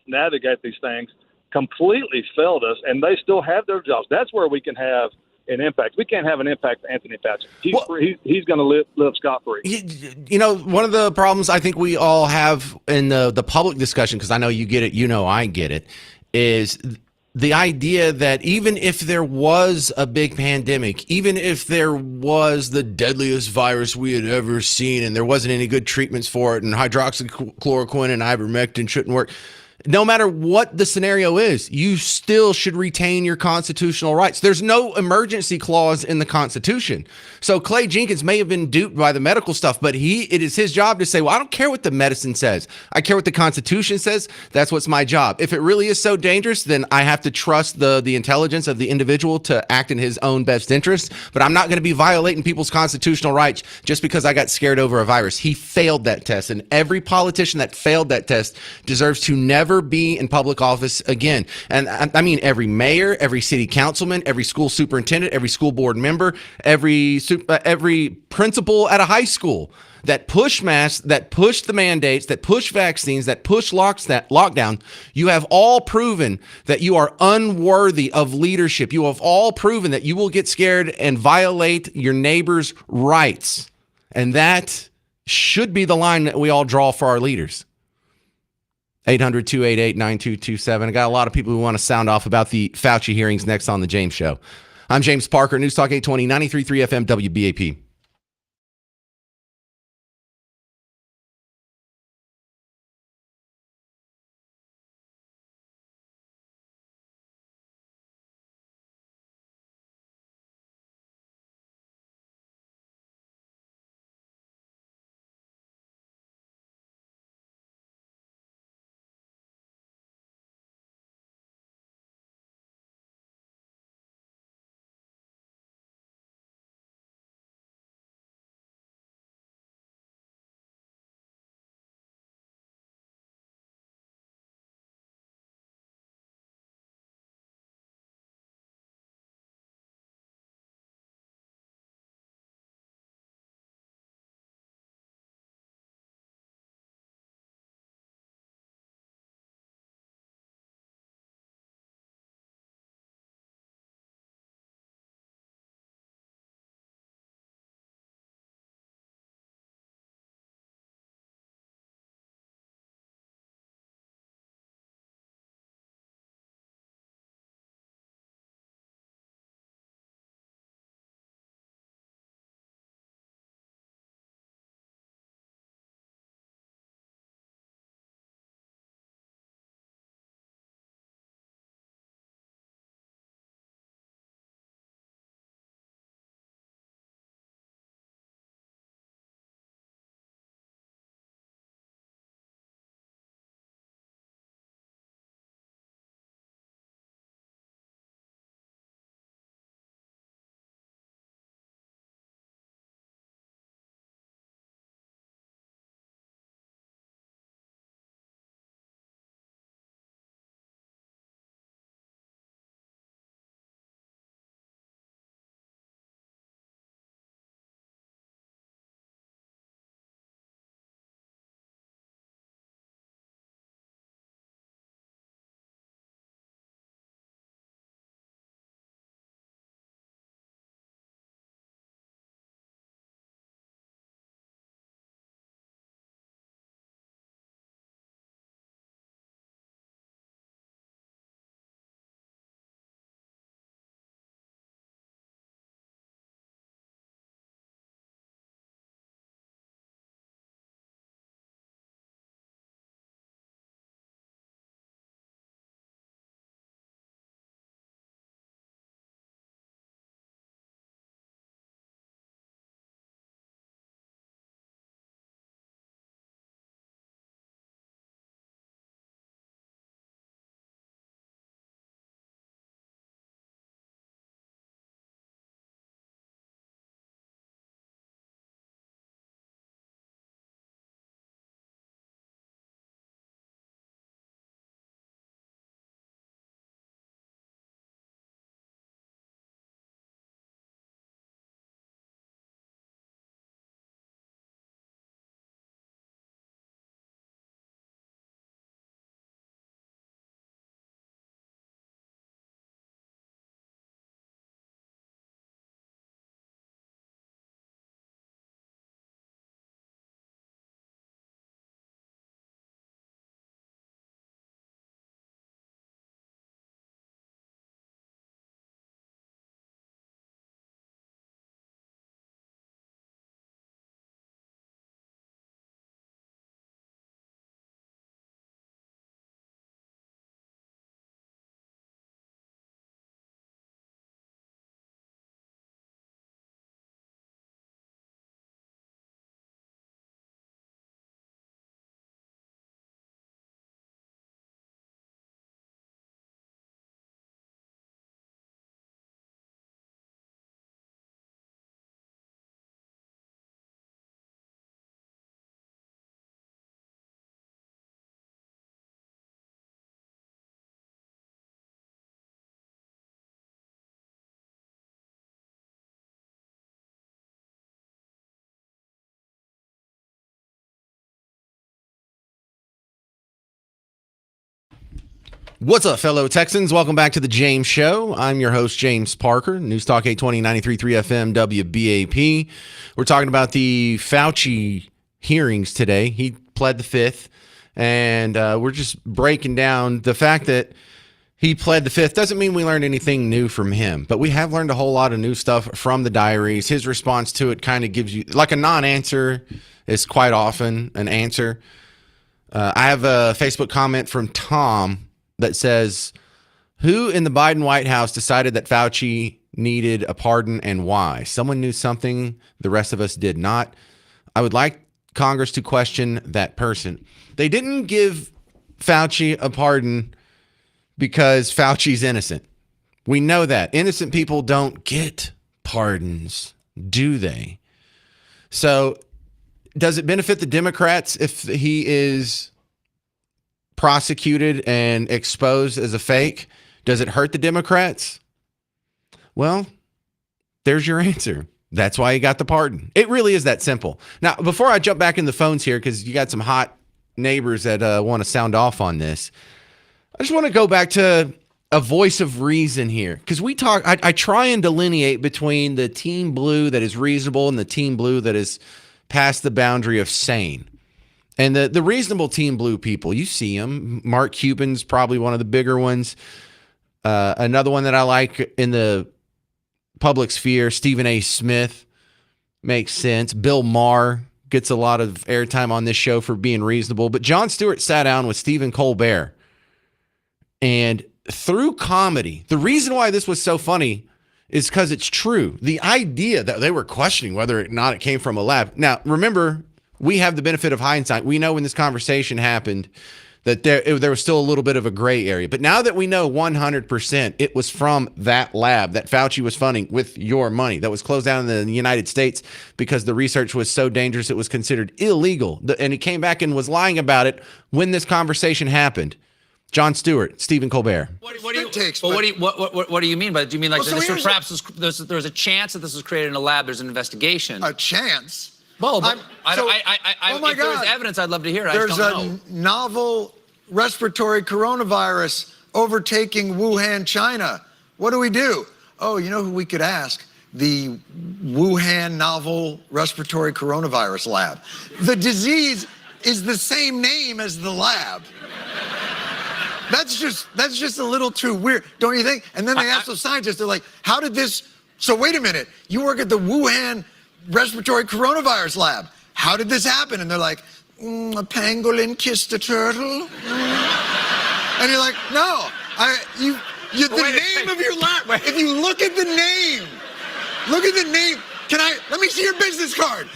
navigate these things, completely failed us, and they still have their jobs. That's where we can have an impact. We can't have an impact for Anthony Fauci. He's going to live scot-free. One of the problems I think we all have in the public discussion, because I know you get it, I get it, is the idea that even if there was a big pandemic, even if there was the deadliest virus we had ever seen and there wasn't any good treatments for it and hydroxychloroquine and ivermectin shouldn't work, no matter what the scenario is, you still should retain your constitutional rights. There's no emergency clause in the Constitution. So Clay Jenkins may have been duped by the medical stuff, but it is his job to say, well, I don't care what the medicine says. I care what the Constitution says. That's what's my job. If it really is so dangerous, then I have to trust the intelligence of the individual to act in his own best interest. But I'm not going to be violating people's constitutional rights just because I got scared over a virus. He failed that test, and every politician that failed that test deserves to never be in public office again. And I mean every mayor, every city councilman, every school superintendent, every school board member, every principal at a high school that push masks, that push the mandates, that push vaccines, that push lockdown. You have all proven that you are unworthy of leadership. You have all proven that you will get scared and violate your neighbor's rights. And that should be the line that we all draw for our leaders. 800-288-9227. I got a lot of people who want to sound off about the Fauci hearings next on The James Show. I'm James Parker, News Talk 820, 93.3 FM WBAP. What's up, fellow Texans? Welcome back to the James Show. I'm your host, James Parker, News Talk 820, 93.3 FM, WBAP. We're talking about the Fauci hearings today. He pled the fifth, and we're just breaking down the fact that he pled the fifth doesn't mean we learned anything new from him, but we have learned a whole lot of new stuff from the diaries. His response to it kind of gives you, like, a non-answer is quite often an answer. I have a Facebook comment from Tom that says, who in the Biden White House decided that Fauci needed a pardon and why? Someone knew something the rest of us did not. I would like Congress to question that person. They didn't give Fauci a pardon because Fauci's innocent. We know that. Innocent people don't get pardons, do they? So does it benefit the Democrats if he is prosecuted and exposed as a fake? Does it hurt the Democrats? Well, there's your answer. That's why he got the pardon. It really is that simple. Now, before I jump back in the phones here, because you got some hot neighbors that want to sound off on this, I just want to go back to a voice of reason here, because we talk. I try and delineate between the team blue that is reasonable and the team blue that is past the boundary of sane. And the reasonable team blue people, you see them. Mark Cuban's probably one of the bigger ones. Another one that I like in the public sphere, Stephen A. Smith, makes sense. Bill Maher gets a lot of airtime on this show for being reasonable. But Jon Stewart sat down with Stephen Colbert. And through comedy, the reason why this was so funny is because it's true. The idea that they were questioning whether or not it came from a lab. Now, remember, we have the benefit of hindsight. We know when this conversation happened that there was still a little bit of a gray area. But now that we know 100% it was from that lab that Fauci was funding with your money, that was closed down in the United States because the research was so dangerous it was considered illegal. And he came back and was lying about it when this conversation happened. Jon Stewart, Stephen Colbert. What do you mean by that? Do you mean like there's a chance that this was created in a lab? There's an investigation. A chance? Well, but oh my if there was God. evidence, I'd love to hear it. There's a novel respiratory coronavirus overtaking Wuhan, China. What do we do? Oh, you know who we could ask? The Wuhan novel respiratory coronavirus lab. The disease is the same name as the lab. That's just a little too weird, don't you think? And then they ask the scientists, they're like, how did this, so wait a minute, you work at the Wuhan respiratory coronavirus lab. How did this happen? And they're like, a pangolin kissed a turtle. And you're like, no, the name of your lab. If you look at the name, let me see your business card.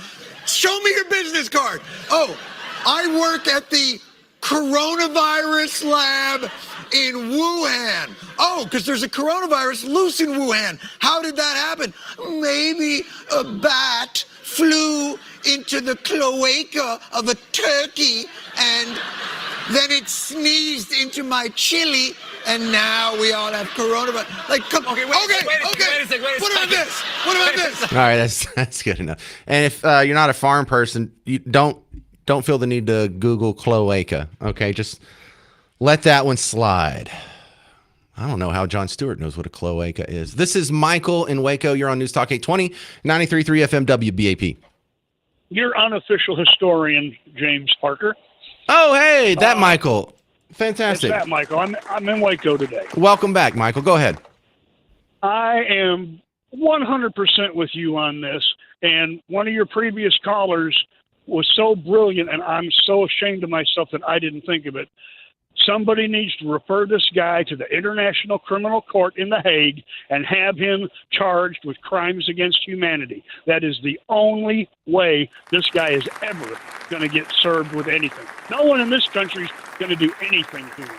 Show me your business card. Oh, I work at the coronavirus lab in Wuhan. Oh, because there's a coronavirus loose in Wuhan. How did that happen? Maybe a bat flew into the cloaca of a turkey and then it sneezed into my chili and now we all have coronavirus. Like, come on. Okay. Wait a second. What about this? All right, that's good enough. And if you're not a farm person, you don't feel the need to Google cloaca. Okay, just let that one slide. I don't know how Jon Stewart knows what a cloaca is. This is Michael in Waco. You're on News Talk 820, 93.3 FM WBAP. Your unofficial historian, James Parker. Oh, hey, that Michael. Fantastic. It's that Michael. I'm in Waco today. Welcome back, Michael. Go ahead. I am 100% with you on this. And one of your previous callers was so brilliant, and I'm so ashamed of myself that I didn't think of it. Somebody needs to refer this guy to the International Criminal Court in The Hague and have him charged with crimes against humanity. That is the only way this guy is ever going to get served with anything. No one in this country is going to do anything to him.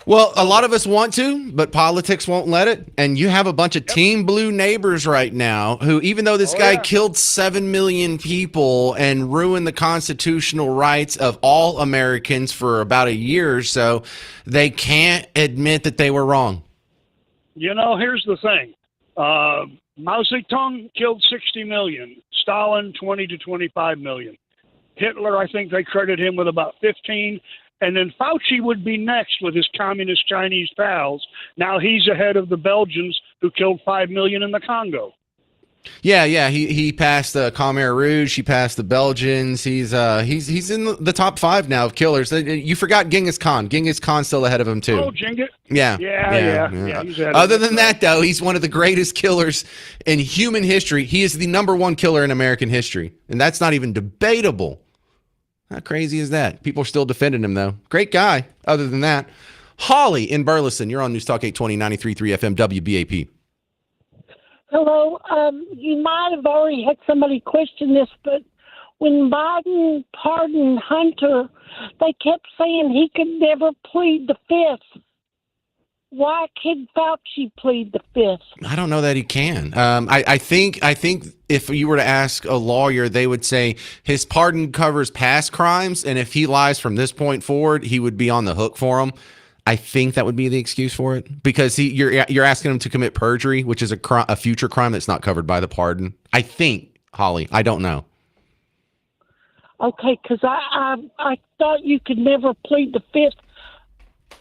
Well, a lot of us want to, but politics won't let it. And you have a bunch of Team Blue neighbors right now who, even though this guy killed 7 million people and ruined the constitutional rights of all Americans for about a year or so, they can't admit that they were wrong. You know, here's the thing. Mao Zedong killed 60 million. Stalin, 20 to 25 million. Hitler, I think they credit him with about 15. And then Fauci would be next with his communist Chinese pals. Now he's ahead of the Belgians who killed 5 million in the Congo. Yeah. He passed the Khmer Rouge. He passed the Belgians. He's in the top 5 now of killers. You forgot Genghis Khan. Genghis Khan's still ahead of him too. Oh, Genghis. Yeah. He's ahead Other of than that, though, he's one of the greatest killers in human history. He is the number 1 killer in American history, and that's not even debatable. How crazy is that? People are still defending him, though. Great guy. Other than that, Holly in Burleson. You're on News Talk 820 93.3 FM WBAP. Hello. You might have already had somebody question this, but when Biden pardoned Hunter, they kept saying he could never plead the Fifth. Why can Fauci plead the Fifth? I don't know that he can. I think if you were to ask a lawyer, they would say his pardon covers past crimes, and if he lies from this point forward, he would be on the hook for them. I think that would be the excuse for it, because you're asking him to commit perjury, which is a future crime that's not covered by the pardon. I think, Holly. I don't know. Okay, because I thought you could never plead the Fifth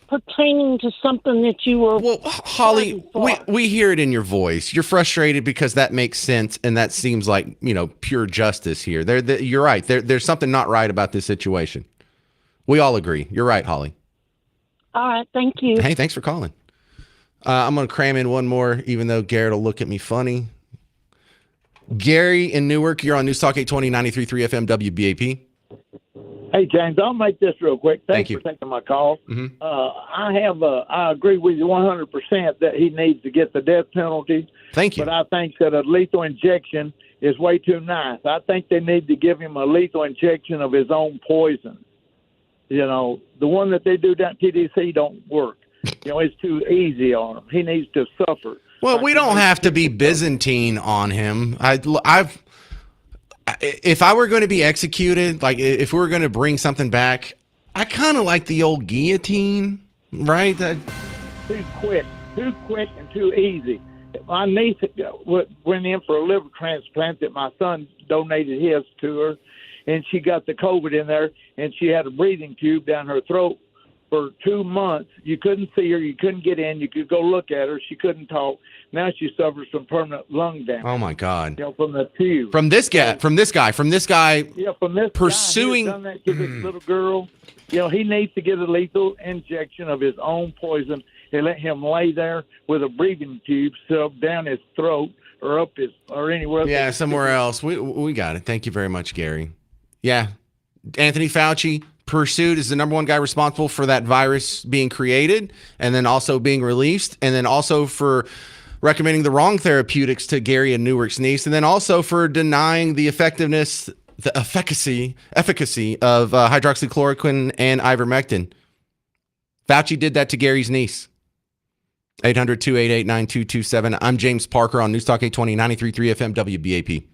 pertaining to something that you were. Well, Holly, we hear it in your voice. You're frustrated because that makes sense, and that seems like pure justice here. You're right. There's something not right about this situation. We all agree. You're right, Holly. All right, thank you. Hey, thanks for calling. I'm going to cram in one more, even though Garrett will look at me funny. Gary in Newark, you're on News Talk 820 93.3 FM WBAP. Hey, James, I'll make this real quick. Thanks Thank you for taking my call. Mm-hmm. I agree with you 100% that he needs to get the death penalty. Thank you. But I think that a lethal injection is way too nice. I think they need to give him a lethal injection of his own poison. The one that they do down at TDC don't work. It's too easy on him. He needs to suffer. Well, we don't have to be Byzantine on him. If I were going to be executed, like if we were going to bring something back, I kind of like the old guillotine, right? Too quick and too easy. My niece went in for a liver transplant that my son donated his to her, and she got the COVID in there, and she had a breathing tube down her throat for 2 months. You couldn't see her. You couldn't get in. You could go look at her. She couldn't talk. Now she suffers from permanent lung damage. Oh my God! From the tube. From this guy. Yeah, from this pursuing. guy who done that to this little girl. He needs to get a lethal injection of his own poison and let him lay there with a breathing tube shoved down his throat or up his or anywhere else. Yeah, somewhere else. We got it. Thank you very much, Gary. Yeah, Anthony Fauci pursued as the number 1 guy responsible for that virus being created and then also being released, and then also for recommending the wrong therapeutics to Gary and Newark's niece, and then also for denying the efficacy of hydroxychloroquine and ivermectin. Fauci did that to Gary's niece. 800-288-9227. I'm James Parker on News Talk 820 93.3 FM WBAP.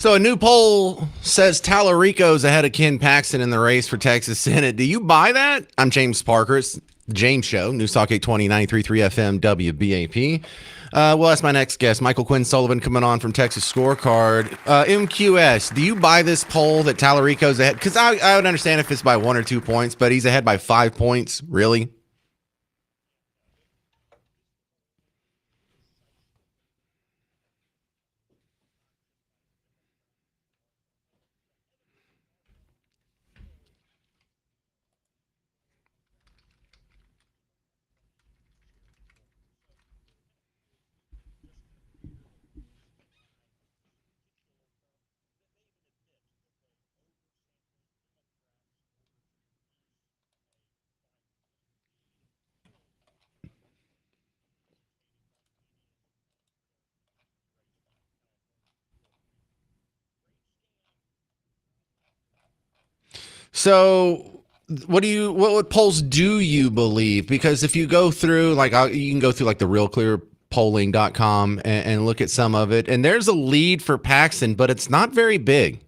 So a new poll says Tallarico's ahead of Ken Paxton in the race for Texas Senate. Do you buy that? I'm James Parker. It's the James Show, News Talk 820, 93.3 FM, WBAP. Well, that's my next guest, Michael Quinn Sullivan, coming on from Texas Scorecard. MQS, do you buy this poll that Tallarico's ahead? Because I would understand if it's by 1 or 2 points, but he's ahead by 5 points. Really? So what polls do you believe? Because if you go through you can go through like the realclearpolling.com and look at some of it, and there's a lead for Paxton, but it's not very big.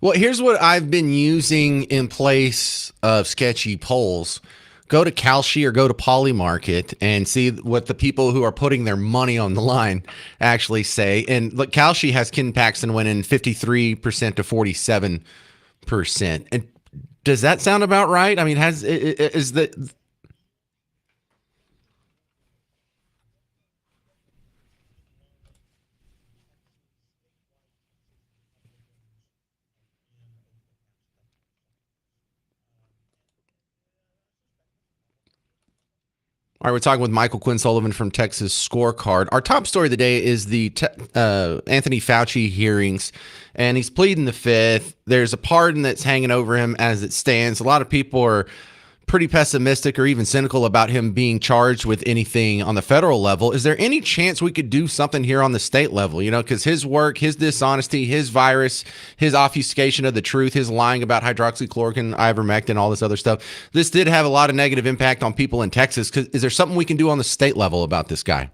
Well, here's what I've been using in place of sketchy polls. Go to Kalshi or go to Polymarket and see what the people who are putting their money on the line actually say. And look, Kalshi has Ken Paxton winning 53% to 47%. And does that sound about right? I mean, is the All right, we're talking with Michael Quinn Sullivan from Texas Scorecard. Our top story of the day is the Anthony Fauci hearings, and he's pleading the fifth. There's a pardon that's hanging over him as it stands. A lot of people are pretty pessimistic or even cynical about him being charged with anything on the federal level. Is there any chance we could do something here on the state level? You know, because his work, his dishonesty, his virus, his obfuscation of the truth, his lying about hydroxychloroquine, ivermectin, all this other stuff. This did have a lot of negative impact on people in Texas. Is there something we can do on the state level about this guy?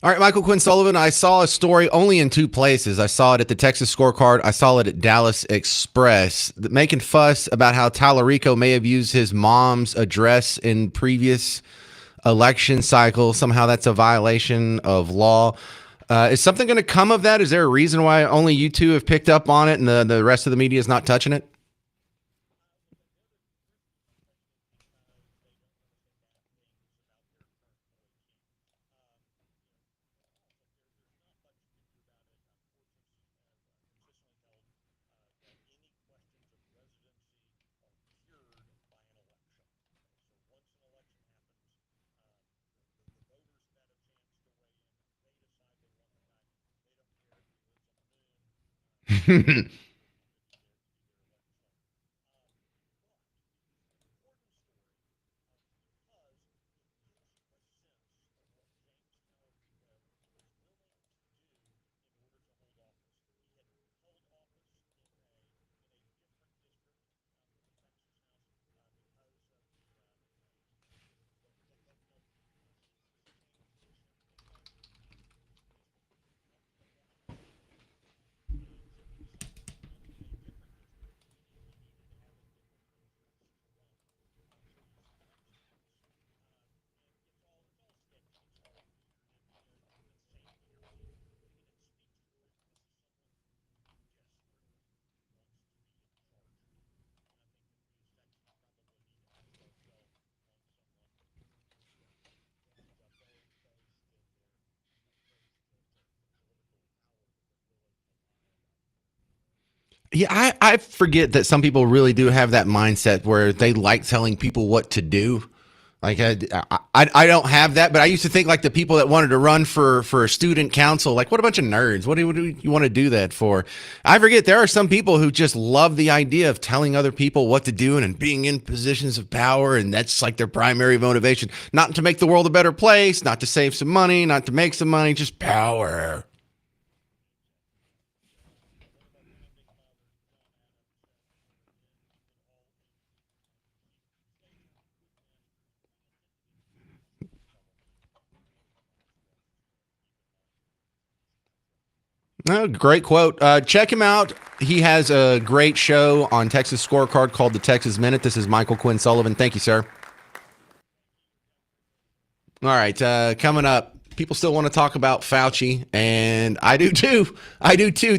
All right, Michael Quinn Sullivan, I saw a story only in two places. I saw it at the Texas Scorecard. I saw it at Dallas Express, making fuss about how Tallarico may have used his mom's address in previous election cycles. Somehow that's a violation of law. Is something going to come of that? Is there a reason why only you two have picked up on it and the rest of the media is not touching it? Yeah, I forget that some people really do have that mindset where they like telling people what to do. Like I don't have that, but I used to think like the people that wanted to run for student council, like what a bunch of nerds. What do you want to do that for? I forget there are some people who just love the idea of telling other people what to do and being in positions of power, and that's like their primary motivation. Not to make the world a better place, not to save some money, not to make some money, just power. Oh, great quote. Check him out. He has a great show on Texas Scorecard called the Texas Minute. This is Michael Quinn Sullivan. Thank you, sir. All right. Coming up, people still want to talk about Fauci, and I do too. I do too.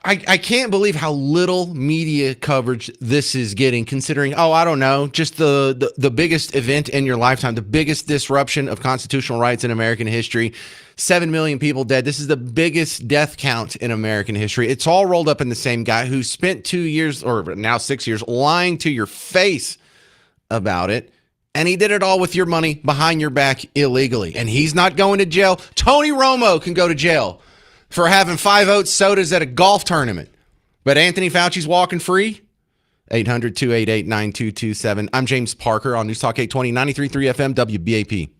I can't believe how little media coverage this is getting, considering, I don't know, just the biggest event in your lifetime, the biggest disruption of constitutional rights in American history. 7 million people dead. This is the biggest death count in American history. It's all rolled up in the same guy who spent 2 years, or now 6 years, lying to your face about it. And he did it all with your money behind your back illegally. And he's not going to jail. Tony Romo can go to jail for having 5-ounce sodas at a golf tournament. But Anthony Fauci's walking free. 800-288-9227. I'm James Parker on News Talk 820, 93.3 FM, WBAP.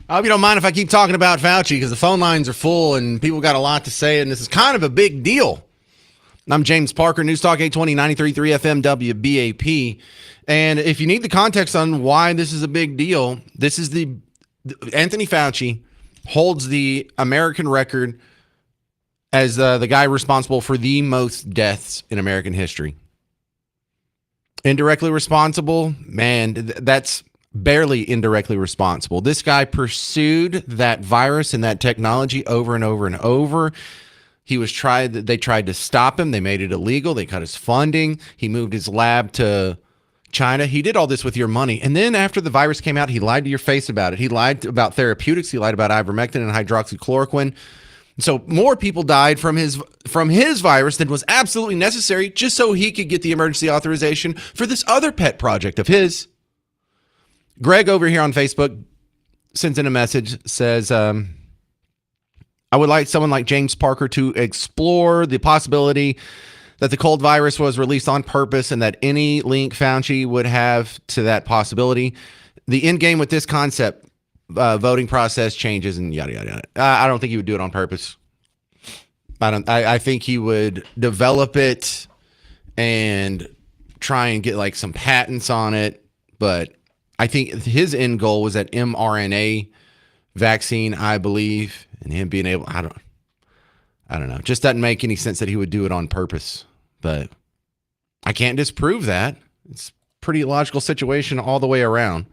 I hope you don't mind if I keep talking about Fauci because the phone lines are full and people got a lot to say, and this is kind of a big deal. I'm James Parker, News Talk 820, 93.3 FM WBAP. And if you need the context on why this is a big deal, this is Anthony Fauci holds the American record as the guy responsible for the most deaths in American history. Indirectly responsible, man, that's barely indirectly responsible. This guy pursued that virus and that technology over and over and over. They tried to stop him. They made it illegal. They cut his funding. He moved his lab to China. He did all this with your money. And then after the virus came out, he lied to your face about it. He lied about therapeutics. He lied about ivermectin and hydroxychloroquine. So more people died from his virus than was absolutely necessary just so he could get the emergency authorization for this other pet project of his. Greg over here on Facebook sends in a message, says, I would like someone like James Parker to explore the possibility that the cold virus was released on purpose and that any link Fauci would have to that possibility. The end game with this concept, voting process changes and yada, yada, yada. I don't think he would do it on purpose. I think he would develop it and try and get like some patents on it. But I think his end goal was that mRNA vaccine, I believe. And him being able, I don't know. Just doesn't make any sense that he would do it on purpose. But I can't disprove that. It's a pretty logical situation all the way around.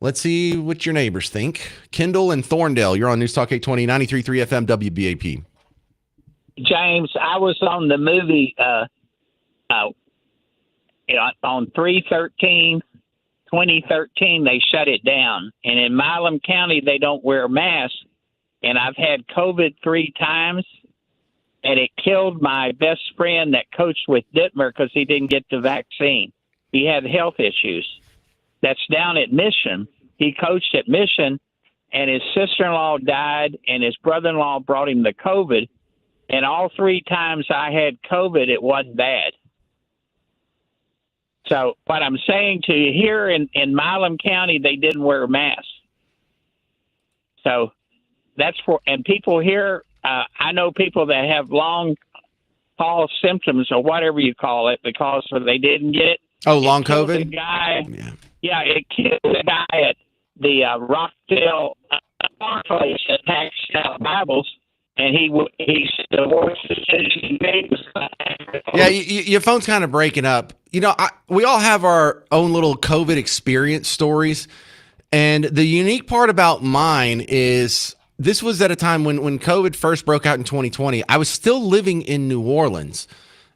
Let's see what your neighbors think. Kendall and Thorndale, you're on News Talk 820, 93.3 FM WBAP. James, I was on the movie on 3/13, 2013. They shut it down. And in Milam County, they don't wear masks. And I've had COVID 3 times, and it killed my best friend that coached with Dittmer because he didn't get the vaccine. He had health issues. That's down at Mission. He coached at Mission, and his sister-in-law died, and his brother-in-law brought him the COVID. And all 3 times I had COVID, it wasn't bad. So what I'm saying to you, here in Milam County, they didn't wear masks. So that's and people here, I know people that have long haul symptoms or whatever you call it because they didn't get it. Oh, long COVID? It killed the guy at the Rockdale place that packs out Bibles, and he's divorced the citizen. Yeah, your phone's kind of breaking up. You know, we all have our own little COVID experience stories, and the unique part about mine is this was at a time when COVID first broke out in 2020. I was still living in New Orleans,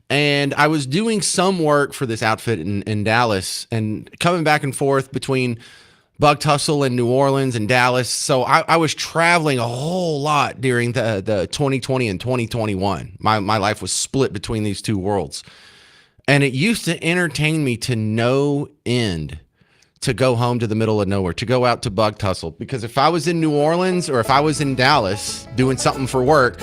and I was doing some work for this outfit in Dallas and coming back and forth between Buck Tussle and New Orleans and Dallas. So I was traveling a whole lot during the 2020 and 2021. My life was split between these two worlds. And it used to entertain me to no end to go home to the middle of nowhere, to go out to Buck Tussle. Because if I was in New Orleans or if I was in Dallas doing something for work,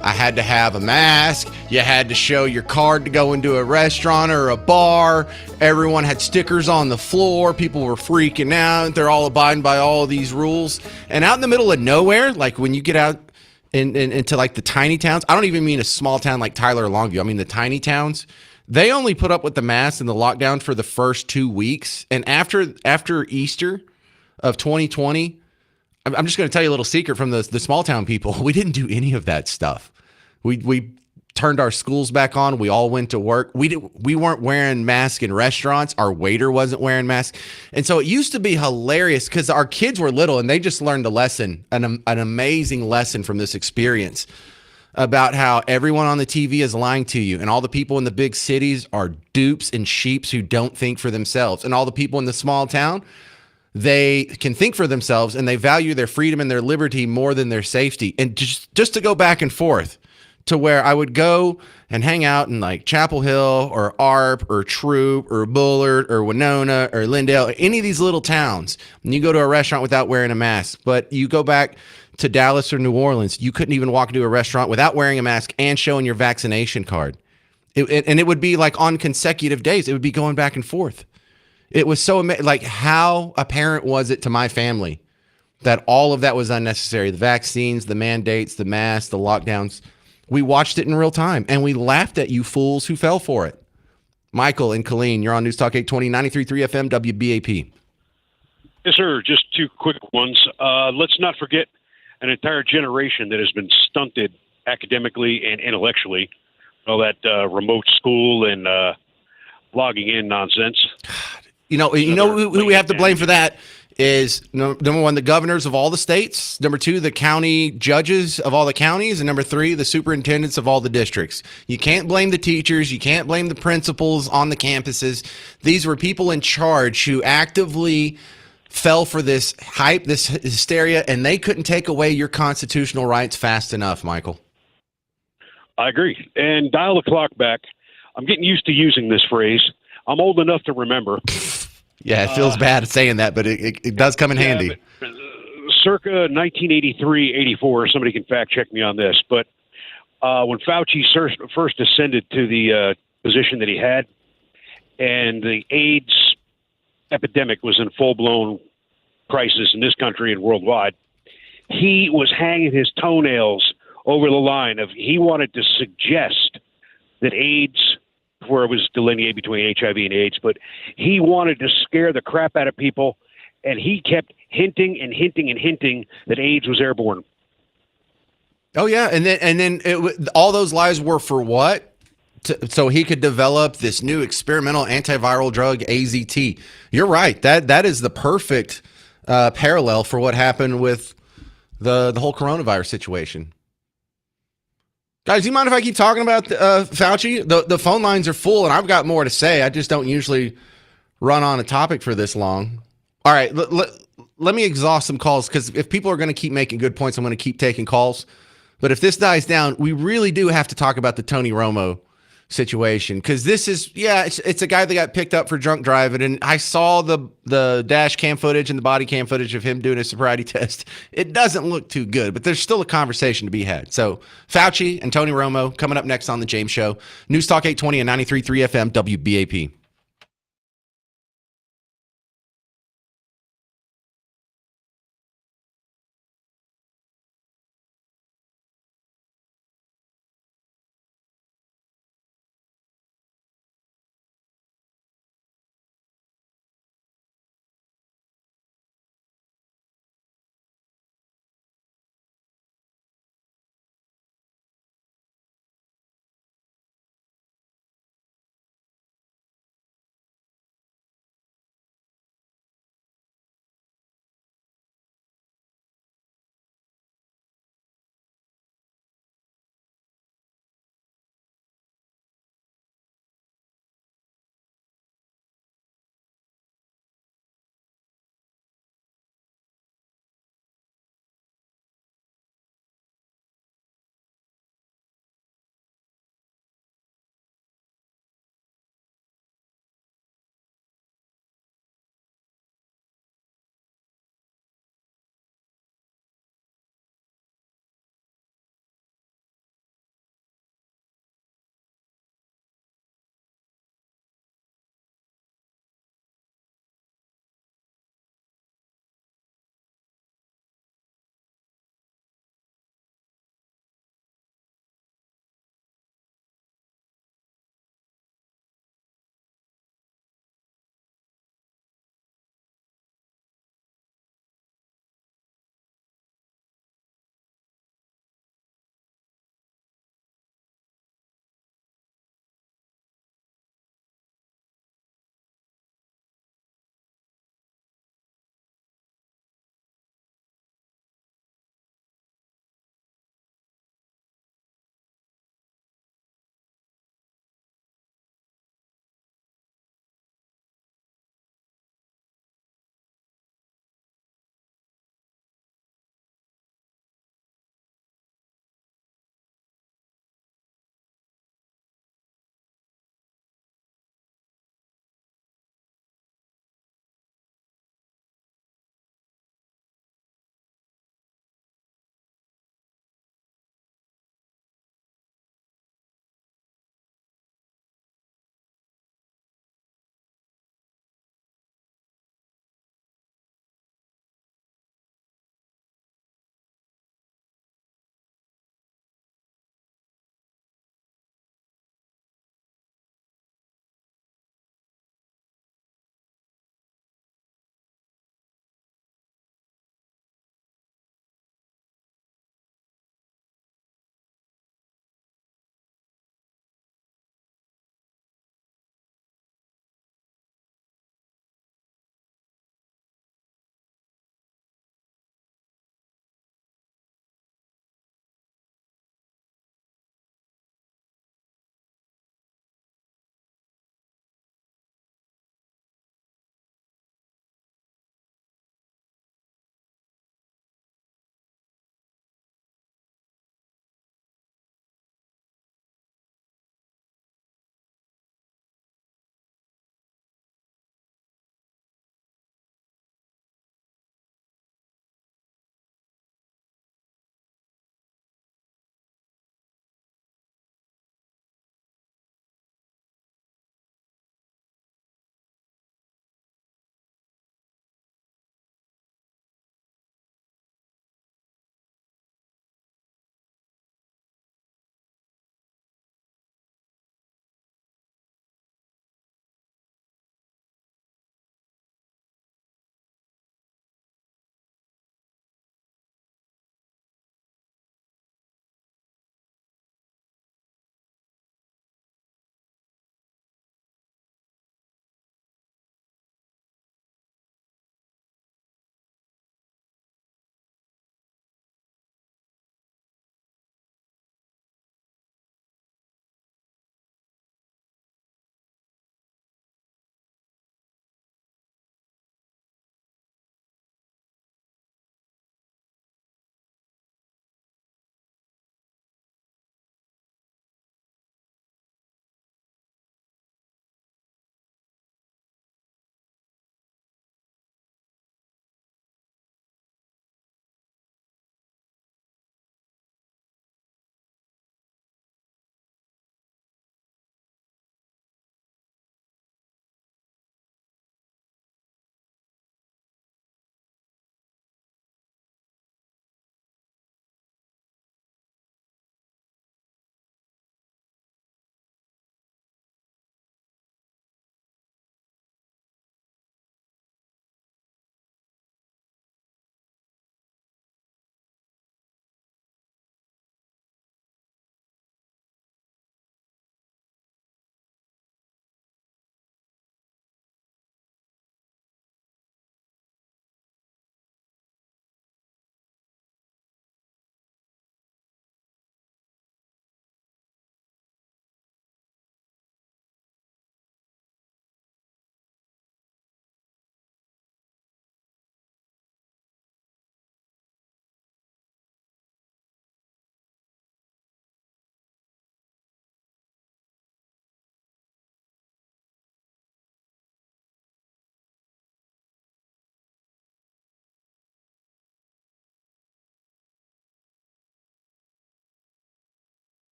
I had to have a mask. You had to show your card to go into a restaurant or a bar. Everyone had stickers on the floor. People were freaking out. They're all abiding by all of these rules. And out in the middle of nowhere, like when you get out into like the tiny towns, I don't even mean a small town like Tyler or Longview. I mean the tiny towns. They only put up with the mask and the lockdown for the first 2 weeks. And after Easter of 2020, I'm just going to tell you a little secret from the small town people. We didn't do any of that stuff. We turned our schools back on. We all went to work. We weren't wearing masks in restaurants. Our waiter wasn't wearing masks. And so it used to be hilarious because our kids were little and they just learned a lesson, an amazing lesson from this experience about how everyone on the TV is lying to you and all the people in the big cities are dupes and sheeps who don't think for themselves. And all the people in the small town, they can think for themselves and they value their freedom and their liberty more than their safety. And just to go back and forth to where I would go and hang out in like Chapel Hill or ARP or Troop or Bullard or Winona or Lindale, any of these little towns, and you go to a restaurant without wearing a mask. But you go back to Dallas or New Orleans, you couldn't even walk into a restaurant without wearing a mask and showing your vaccination card. And it would be like on consecutive days. It would be going back and forth. It was so amazing. Like, how apparent was it to my family that all of that was unnecessary. The vaccines, the mandates, the masks, the lockdowns. We watched it in real time, and we laughed at you fools who fell for it. Michael and Colleen, you're on News Talk 820, 93.3 FM, WBAP. Yes, sir. Just two quick ones. Let's not forget an entire generation that has been stunted academically and intellectually. All that remote school and logging in nonsense. You know who we have to blame for that is number one, the governors of all the states. Number two, the county judges of all the counties. And number three, the superintendents of all the districts. You can't blame the teachers. You can't blame the principals on the campuses. These were people in charge who actively fell for this hype, this hysteria, and they couldn't take away your constitutional rights fast enough, Michael. I agree. And dial the clock back. I'm getting used to using this phrase. I'm old enough to remember. Yeah, it feels bad saying that, but it does come in handy. Circa 1983, 84, somebody can fact check me on this, but when Fauci first ascended to the position that he had, and the AIDS epidemic was in full-blown crisis in this country and worldwide, he was hanging his toenails over the line of he wanted to suggest that AIDS, where it was delineated between HIV and AIDS, but he wanted to scare the crap out of people, and he kept hinting and hinting and hinting that AIDS was airborne. Oh yeah, and then all those lies were for what? So he could develop this new experimental antiviral drug, AZT. You're right. That is the perfect parallel for what happened with the whole coronavirus situation. Guys, do you mind if I keep talking about Fauci? The phone lines are full, and I've got more to say. I just don't usually run on a topic for this long. All right, let me exhaust some calls, because if people are going to keep making good points, I'm going to keep taking calls. But if this dies down, we really do have to talk about the Tony Romo situation, because this is, it's a guy that got picked up for drunk driving, and I saw the dash cam footage and the body cam footage of him doing a sobriety test. It doesn't look too good, but there's still a conversation to be had. So Fauci and Tony Romo coming up next on the James Show. News Talk 820 and 93.3 FM WBAP.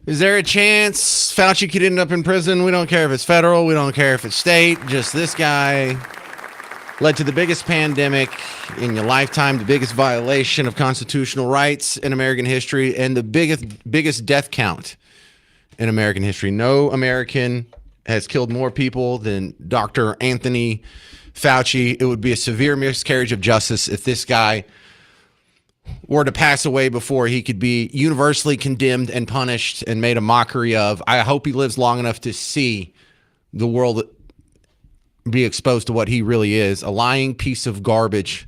Is there a chance Fauci could end up in prison? We don't care if it's federal. We don't care if it's state. Just this guy led to the biggest pandemic in your lifetime, the biggest violation of constitutional rights in American history, and the biggest death count in American history. No American has killed more people than Dr. Anthony Fauci. It would be a severe miscarriage of justice if this guy were to pass away before he could be universally condemned and punished and made a mockery of. I hope he lives long enough to see the world be exposed to what he really is, a lying piece of garbage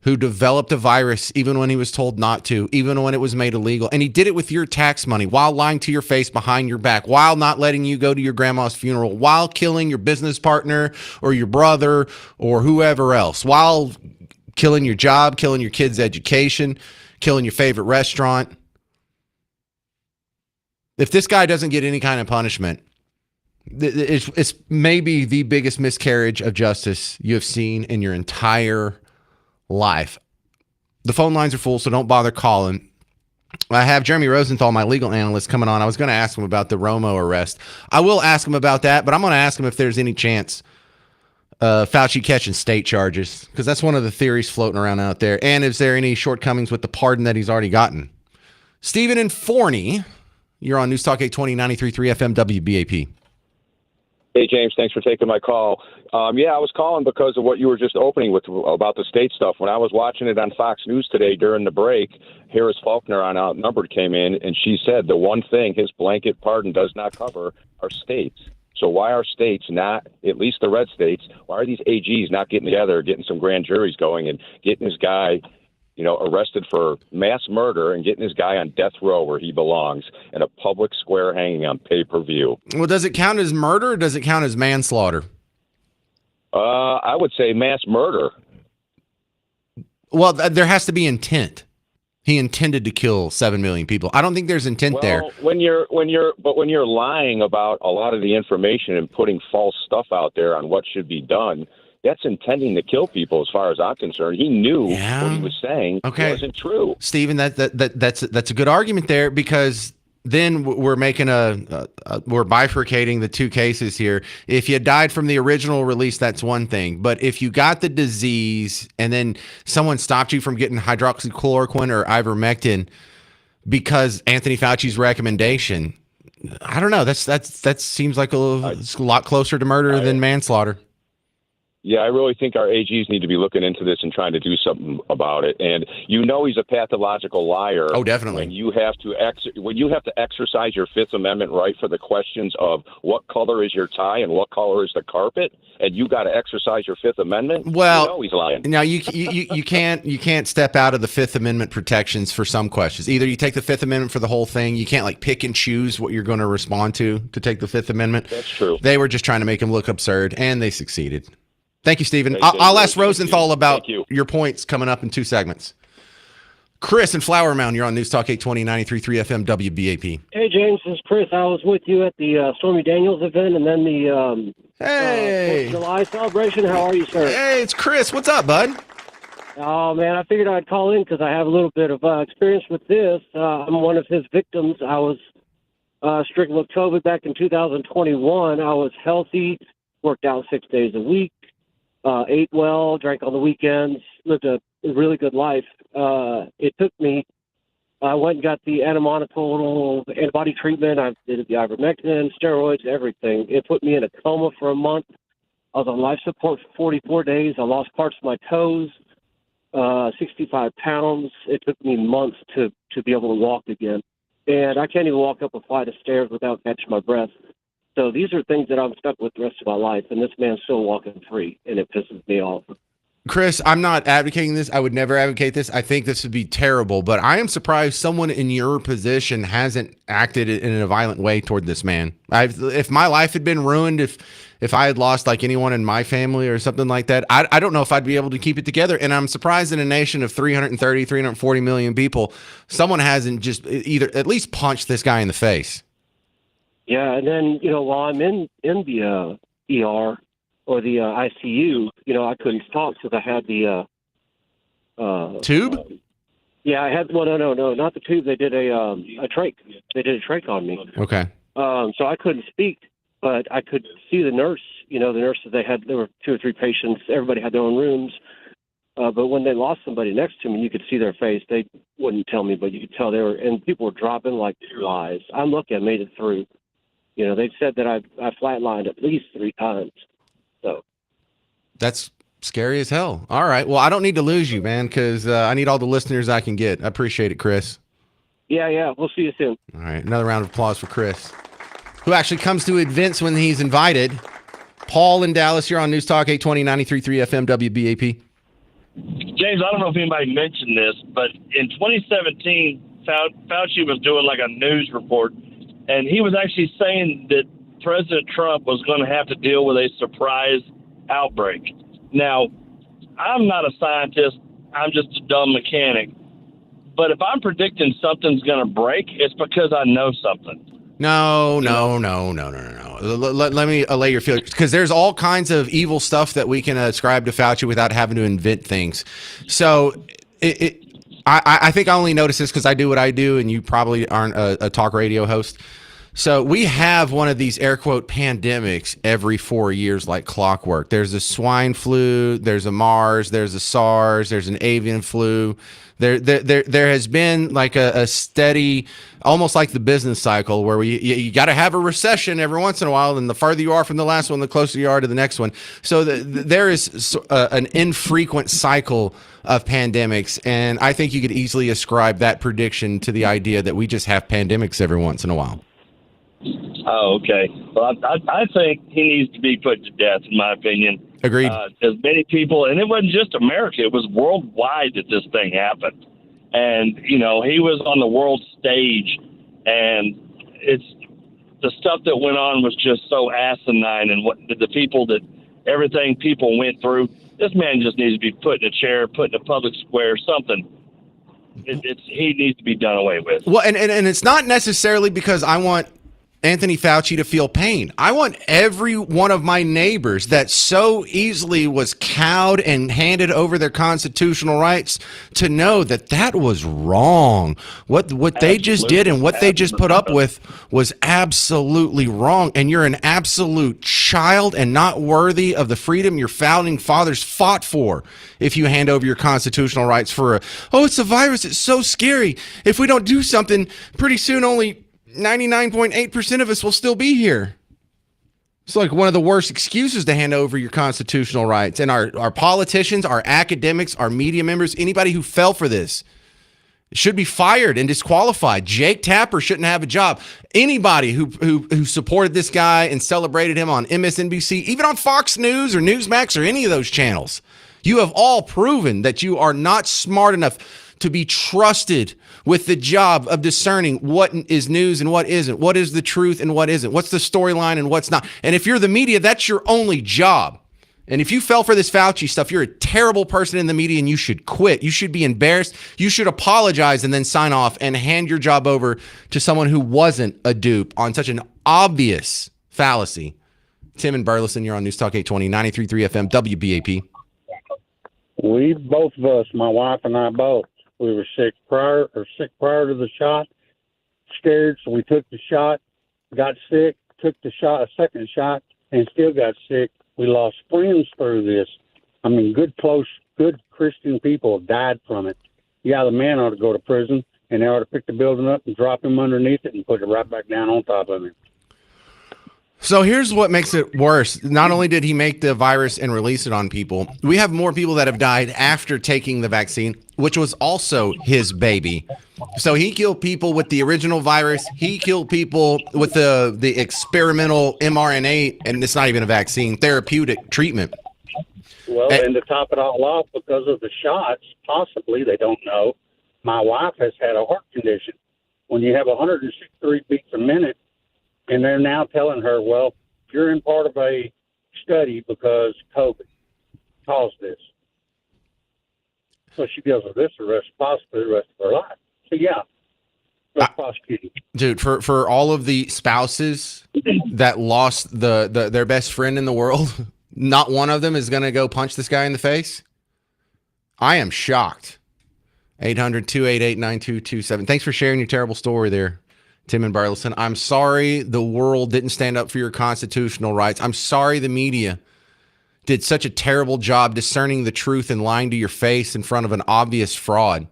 who developed a virus even when he was told not to, even when it was made illegal. And he did it with your tax money while lying to your face behind your back, while not letting you go to your grandma's funeral, while killing your business partner or your brother or whoever else, while killing your job, killing your kids' education, killing your favorite restaurant. If this guy doesn't get any kind of punishment, it's maybe the biggest miscarriage of justice you have seen in your entire life. The phone lines are full, so don't bother calling. I have Jeremy Rosenthal, my legal analyst, coming on. I was going to ask him about the Romo arrest. I will ask him about that, but I'm going to ask him if there's any chance Fauci catching state charges, because that's one of the theories floating around out there. And is there any shortcomings with the pardon that he's already gotten? Stephen and Forney, you're on News Talk 820 93.3 FM WBAP. Hey, James, thanks for taking my call. I was calling because of what you were just opening with about the state stuff. When I was watching it on Fox News today during the break, Harris Faulkner on Outnumbered came in, and she said the one thing his blanket pardon does not cover are states. So why are states not, at least the red states, why are these AGs not getting together, getting some grand juries going and getting this guy, arrested for mass murder and getting this guy on death row where he belongs in a public square hanging on pay-per-view? Well, does it count as murder or does it count as manslaughter? I would say mass murder. Well, there has to be intent. He intended to kill 7 million people. I don't think there's intent there. When you're lying about a lot of the information and putting false stuff out there on what should be done, that's intending to kill people. As far as I'm concerned, he knew what he was saying wasn't true. Stephen, that's a good argument there, because then we're making we're bifurcating the two cases here. If you died from the original release, that's one thing. But if you got the disease and then someone stopped you from getting hydroxychloroquine or ivermectin because Anthony Fauci's recommendation, I don't know. That seems like it's a lot closer to murder than manslaughter. Yeah, I really think our AGs need to be looking into this and trying to do something about it. And he's a pathological liar. Oh, definitely. When you have to exercise your Fifth Amendment right for the questions of what color is your tie and what color is the carpet, and you got to exercise your Fifth Amendment. Well, he's lying. Now you can't step out of the Fifth Amendment protections for some questions. Either you take the Fifth Amendment for the whole thing. You can't pick and choose what you're going to respond to take the Fifth Amendment. That's true. They were just trying to make him look absurd, and they succeeded. Thank you, Stephen. I'll ask Rosenthal about your points coming up in 2 segments. Chris in Flower Mound, you're on News Talk 820 93.3 FM WBAP. Hey, James, this is Chris. I was with you at the Stormy Daniels event and then the 4th of July celebration. How are you, sir? Hey, it's Chris. What's up, bud? Oh, man, I figured I'd call in because I have a little bit of experience with this. I'm one of his victims. I was stricken with COVID back in 2021. I was healthy, worked out 6 days a week. Ate well, drank on the weekends, lived a really good life. It took me, I went and got the antimonoclonal antibody treatment. I did the ivermectin, steroids, everything. It put me in a coma for a month. I was on life support for 44 days. I lost parts of my toes, 65 pounds. It took me months to be able to walk again. And I can't even walk up a flight of stairs without catching my breath. So these are things that I'm stuck with the rest of my life, and this man's still walking free, and it pisses me off. Chris, I'm not advocating this. I would never advocate this. I think this would be terrible, but I am surprised someone in your position hasn't acted in a violent way toward this man. If my life had been ruined, if I had lost anyone in my family or something like that, I don't know if I'd be able to keep it together. And I'm surprised in a nation of 340 million people, someone hasn't just either at least punched this guy in the face. Yeah, and then, while I'm in the ER or the ICU, I couldn't talk because I had the tube? Yeah, I had. Well, no, not the tube. They did a trach. They did a trach on me. Okay. So I couldn't speak, but I could see the nurse. The nurses there were 2 or 3 patients. Everybody had their own rooms. But when they lost somebody next to me, you could see their face. They wouldn't tell me, but you could tell and people were dropping like flies. I'm lucky I made it through. They said that I flatlined at least 3 times. So that's scary as hell. All right. Well, I don't need to lose you, man, because I need all the listeners I can get. I appreciate it, Chris. Yeah. We'll see you soon. All right. Another round of applause for Chris, who actually comes to events when he's invited. Paul in Dallas, you're on News Talk 820 93.3 FM WBAP. James, I don't know if anybody mentioned this, but in 2017, Fauci was doing like a news report, and he was actually saying that President Trump was going to have to deal with a surprise outbreak. Now, I'm not a scientist. I'm just a dumb mechanic. But if I'm predicting something's going to break, it's because I know something. No. Let me allay your feelings, because there's all kinds of evil stuff that we can ascribe to Fauci without having to invent things. So I think I only notice this because I do what I do, and you probably aren't a talk radio host. So we have one of these air quote pandemics every 4 years like clockwork. There's a swine flu, there's a MERS, there's a SARS, there's an avian flu. There has been like a steady, almost like the business cycle, where you got to have a recession every once in a while, and the farther you are from the last one, the closer you are to the next one. So there is an infrequent cycle of pandemics, and I think you could easily ascribe that prediction to the idea that we just have pandemics every once in a while. Oh, okay. Well, I think he needs to be put to death, in my opinion. Agreed. As many people, and it wasn't just America, it was worldwide that this thing happened. And, he was on the world stage, and the stuff that went on was just so asinine, and everything people went through. This man just needs to be put in a chair, put in a public square, something. He needs to be done away with. Well, and it's not necessarily because I want Anthony Fauci to feel pain. I want every one of my neighbors that so easily was cowed and handed over their constitutional rights to know that was wrong. What they just did and what they just put up with was absolutely wrong. And you're an absolute child and not worthy of the freedom your founding fathers fought for if you hand over your constitutional rights for it's a virus. It's so scary. If we don't do something, pretty soon only 99.8% of us will still be here. It's like one of the worst excuses to hand over your constitutional rights. And our politicians, our academics, our media members, anybody who fell for this should be fired and disqualified. Jake Tapper shouldn't have a job. Anybody who supported this guy and celebrated him on MSNBC, even on Fox News or Newsmax or any of those channels, you have all proven that you are not smart enough to be trusted with the job of discerning what is news and what isn't, what is the truth and what isn't, what's the storyline and what's not. And if you're the media, that's your only job. And if you fell for this Fauci stuff, you're a terrible person in the media and you should quit. You should be embarrassed. You should apologize and then sign off and hand your job over to someone who wasn't a dupe on such an obvious fallacy. Tim and Burleson, you're on News Talk 820, 93.3 FM, WBAP. We, both of us, my wife and I both, we were sick prior to the shot, scared, so we took the shot, got sick, took the shot, a second shot, and still got sick. We lost friends through this. I mean, good Christian people have died from it. Yeah, the man ought to go to prison, and they ought to pick the building up and drop him underneath it and put it right back down on top of him. So here's what makes it worse. Not only did he make the virus and release it on people, we have more people that have died after taking the vaccine, which was also his baby. So he killed people with the original virus. He killed people with the experimental mRNA, and it's not even a vaccine, therapeutic treatment. Well, and to top it all off, because of the shots, possibly, they don't know, my wife has had a heart condition. When you have 163 beats a minute, and they're now telling her, well, you're in part of a study because COVID caused this. So she deals with this possibly the rest of her life. So, yeah, let's prosecute. Dude, for all of the spouses that lost their best friend in the world, not one of them is going to go punch this guy in the face. I am shocked. 800-288-9227. Thanks for sharing your terrible story there, Tim and Burleson. I'm sorry the world didn't stand up for your constitutional rights. I'm sorry the media did such a terrible job discerning the truth and lying to your face in front of an obvious fraud.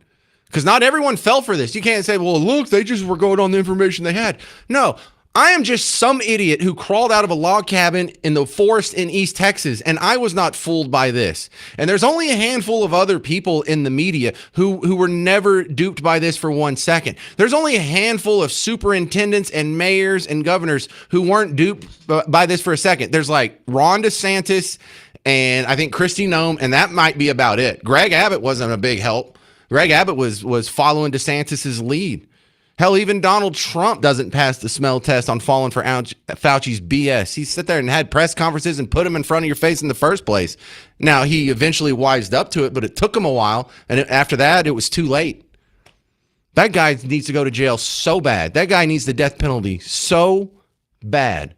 Because not everyone fell for this. You can't say, well, look, they just were going on the information they had. No, I am just some idiot who crawled out of a log cabin in the forest in East Texas, and I was not fooled by this. And there's only a handful of other people in the media who were never duped by this for 1 second. There's only a handful of superintendents and mayors and governors who weren't duped by this for a second. There's like Ron DeSantis and I think Kristi Noem, and that might be about it. Greg Abbott wasn't a big help. Greg Abbott was following DeSantis's lead. Hell, even Donald Trump doesn't pass the smell test on falling for Fauci's BS. He sat there and had press conferences and put him in front of your face in the first place. Now, he eventually wised up to it, but it took him a while. And after that, it was too late. That guy needs to go to jail so bad. That guy needs the death penalty so bad.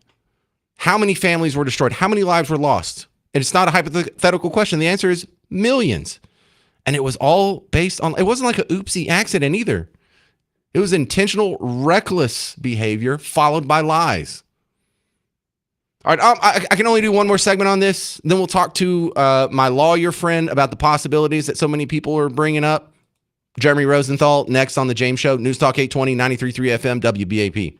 How many families were destroyed? How many lives were lost? And it's not a hypothetical question. The answer is millions. And it was all based on, it wasn't like a oopsie accident either. It was intentional, reckless behavior followed by lies. All right, I can only do one more segment on this. Then we'll talk to my lawyer friend about the possibilities that so many people are bringing up. Jeremy Rosenthal, next on The James Show. News Talk 820, 93.3 FM, WBAP.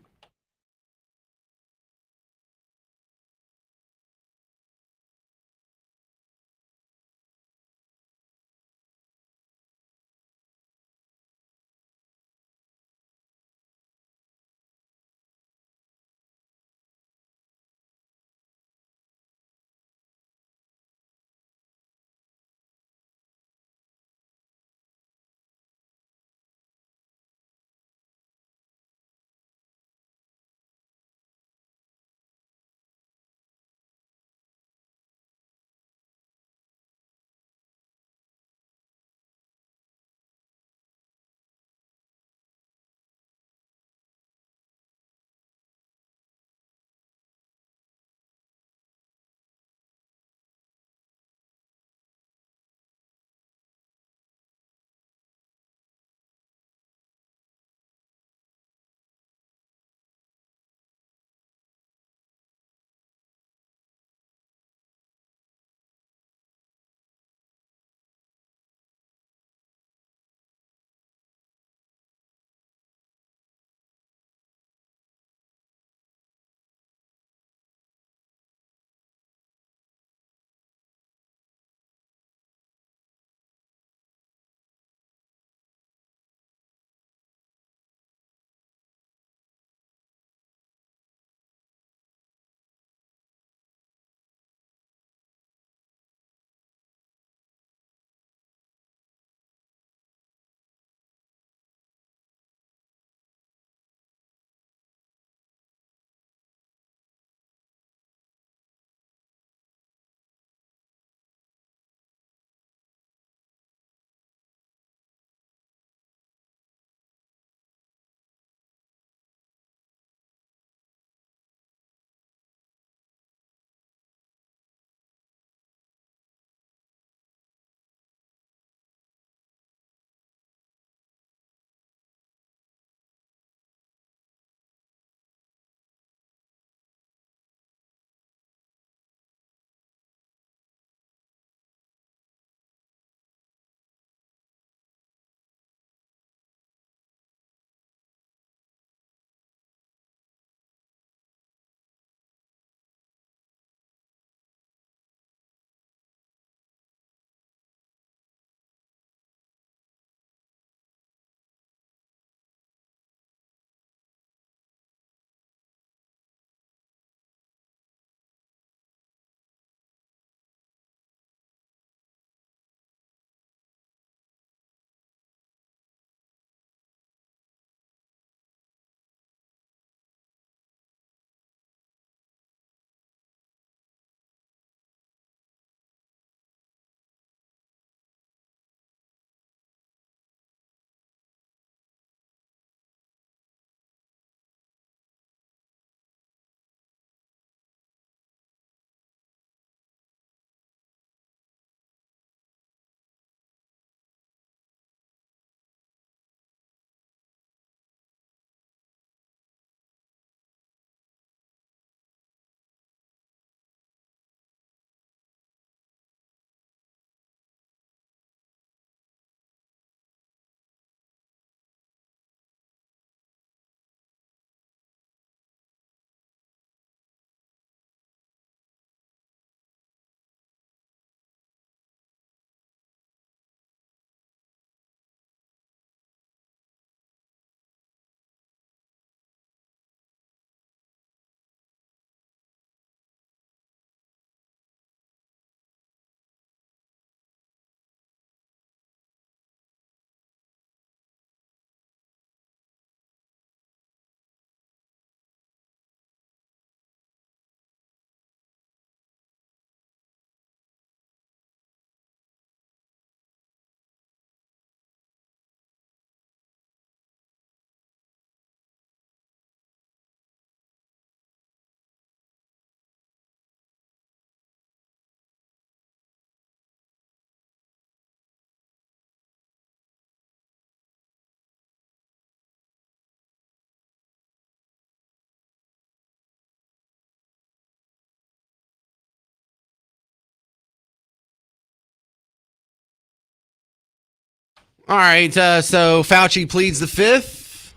All right, so Fauci pleads the fifth,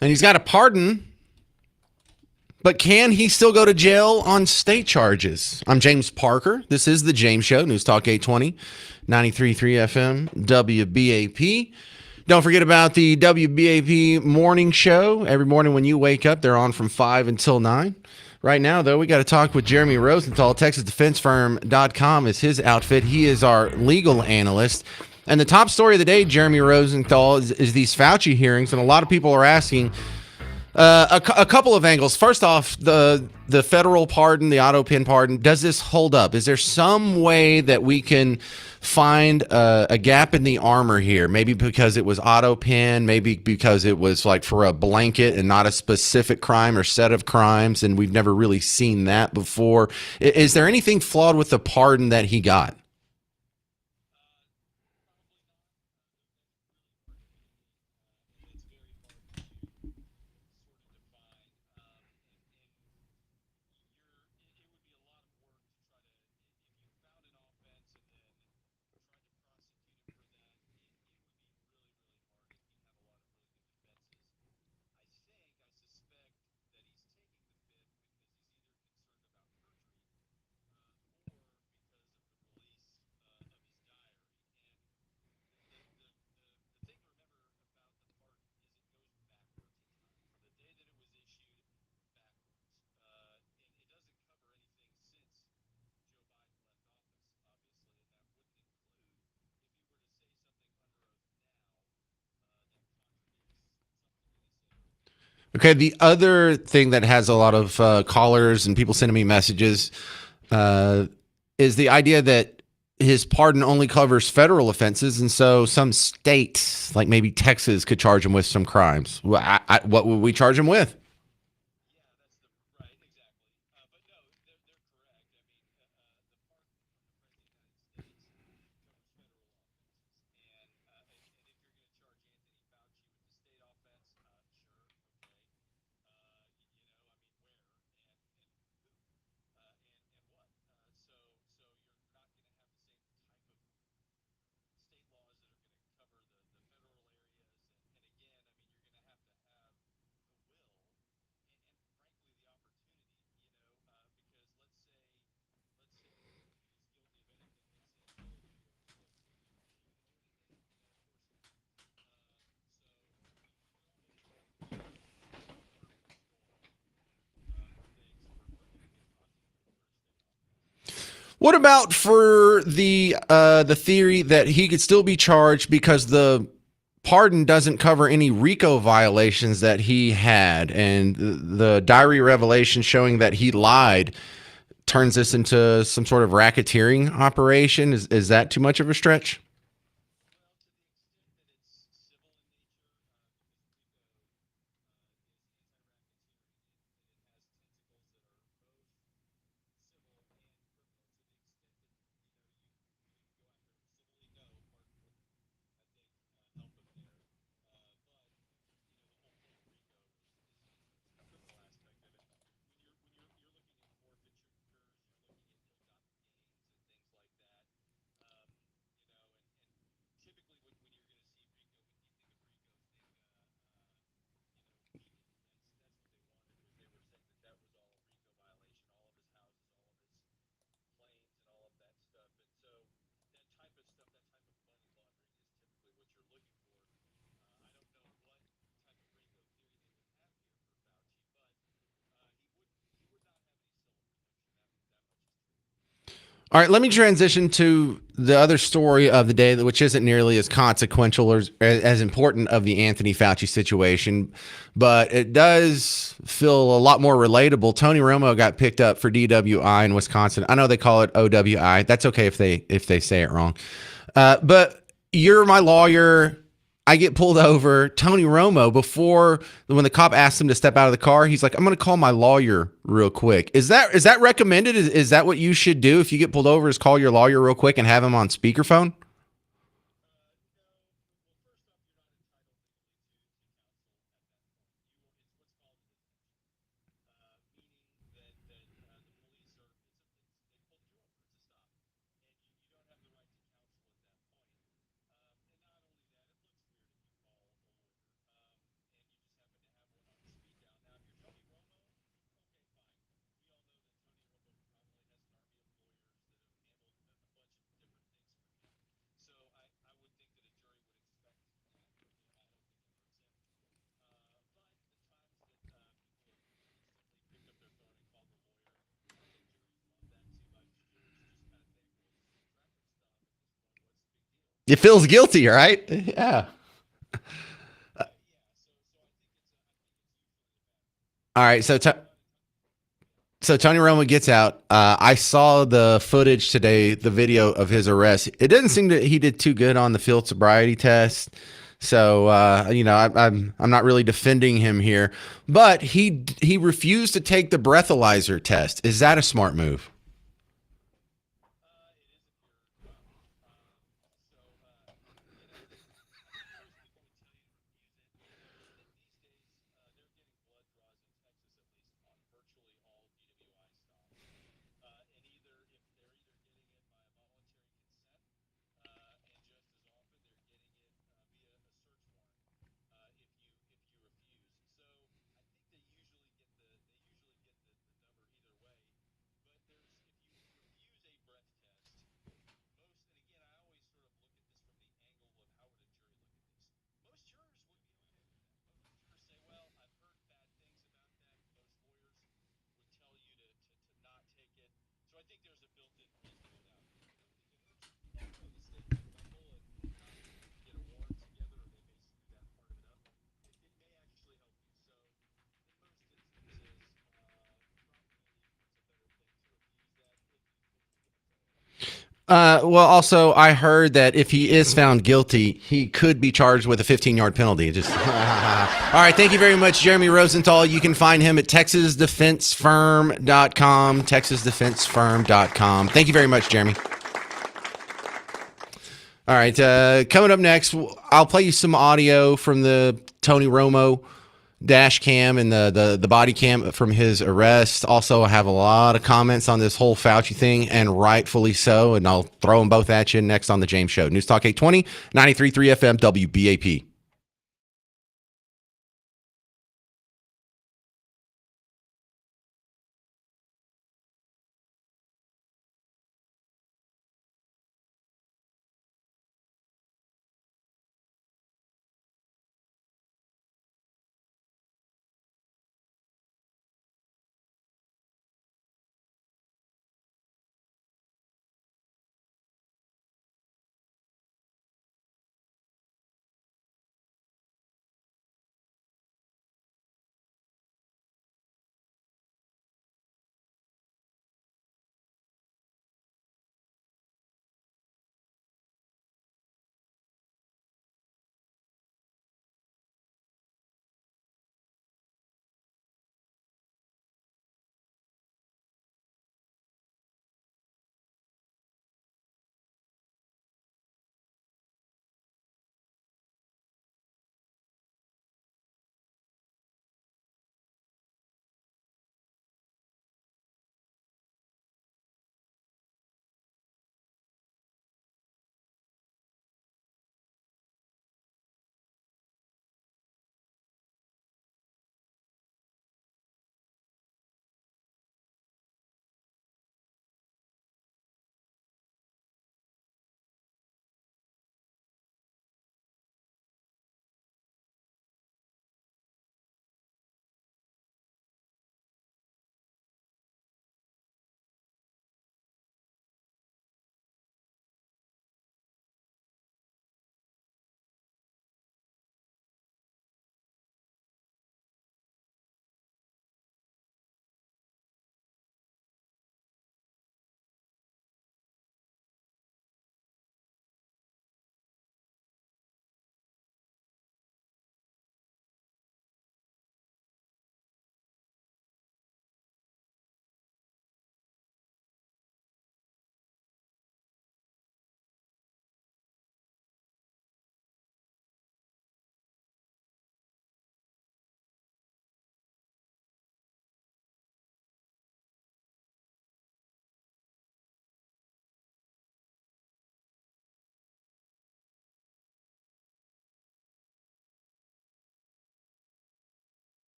and he's got a pardon. But can he still go to jail on state charges? I'm James Parker. This is The James Show, News Talk 820, 93.3 FM, WBAP. Don't forget about the WBAP morning show. Every morning when you wake up, they're on from 5 until 9. Right now, though, we got to talk with Jeremy Rosenthal. TexasDefenseFirm.com is his outfit. He is our legal analyst. And the top story of the day, Jeremy Rosenthal, is these Fauci hearings. And a lot of people are asking a couple of angles. First off, the federal pardon, the auto pin pardon, does this hold up? Is there some way that we can find a gap in the armor here? Maybe because it was auto pin, maybe because it was like for a blanket and not a specific crime or set of crimes, and we've never really seen that before. Is there anything flawed with the pardon that he got? Okay, the other thing that has a lot of callers and people sending me messages is the idea that his pardon only covers federal offenses, and so some states, like maybe Texas, could charge him with some crimes. What would we charge him with? What about for the theory that he could still be charged because the pardon doesn't cover any RICO violations that he had, and the diary revelation showing that he lied turns this into some sort of racketeering operation? Is that too much of a stretch? All right, let me transition to the other story of the day, which isn't nearly as consequential or as important of the Anthony Fauci situation, but it does feel a lot more relatable. Tony Romo got picked up for DWI in Wisconsin. I know they call it OWI. That's okay if they say it wrong. But you're my lawyer. I get pulled over. Tony Romo, when the cop asked him to step out of the car, he's like, "I'm going to call my lawyer real quick." Is that recommended? Is that what you should do if you get pulled over? Is call your lawyer real quick and have him on speakerphone? It feels guilty, right? Yeah. All right. So Tony Romo gets out. I saw the footage today, the video of his arrest. It doesn't seem that he did too good on the field sobriety test. So I'm not really defending him here, but he refused to take the breathalyzer test. Is that a smart move? Well, also, I heard that if he is found guilty, he could be charged with a 15-yard penalty. Just all right. Thank you very much, Jeremy Rosenthal. You can find him at texasdefensefirm.com. Texasdefensefirm.com. Thank you very much, Jeremy. All right. Coming up next, I'll play you some audio from the Tony Romo dash cam and the body cam from his arrest. Also, I have a lot of comments on this whole Fauci thing, and rightfully so, and I'll throw them both at you next on the James Show. News Talk 820, 93.3 FM, WBAP.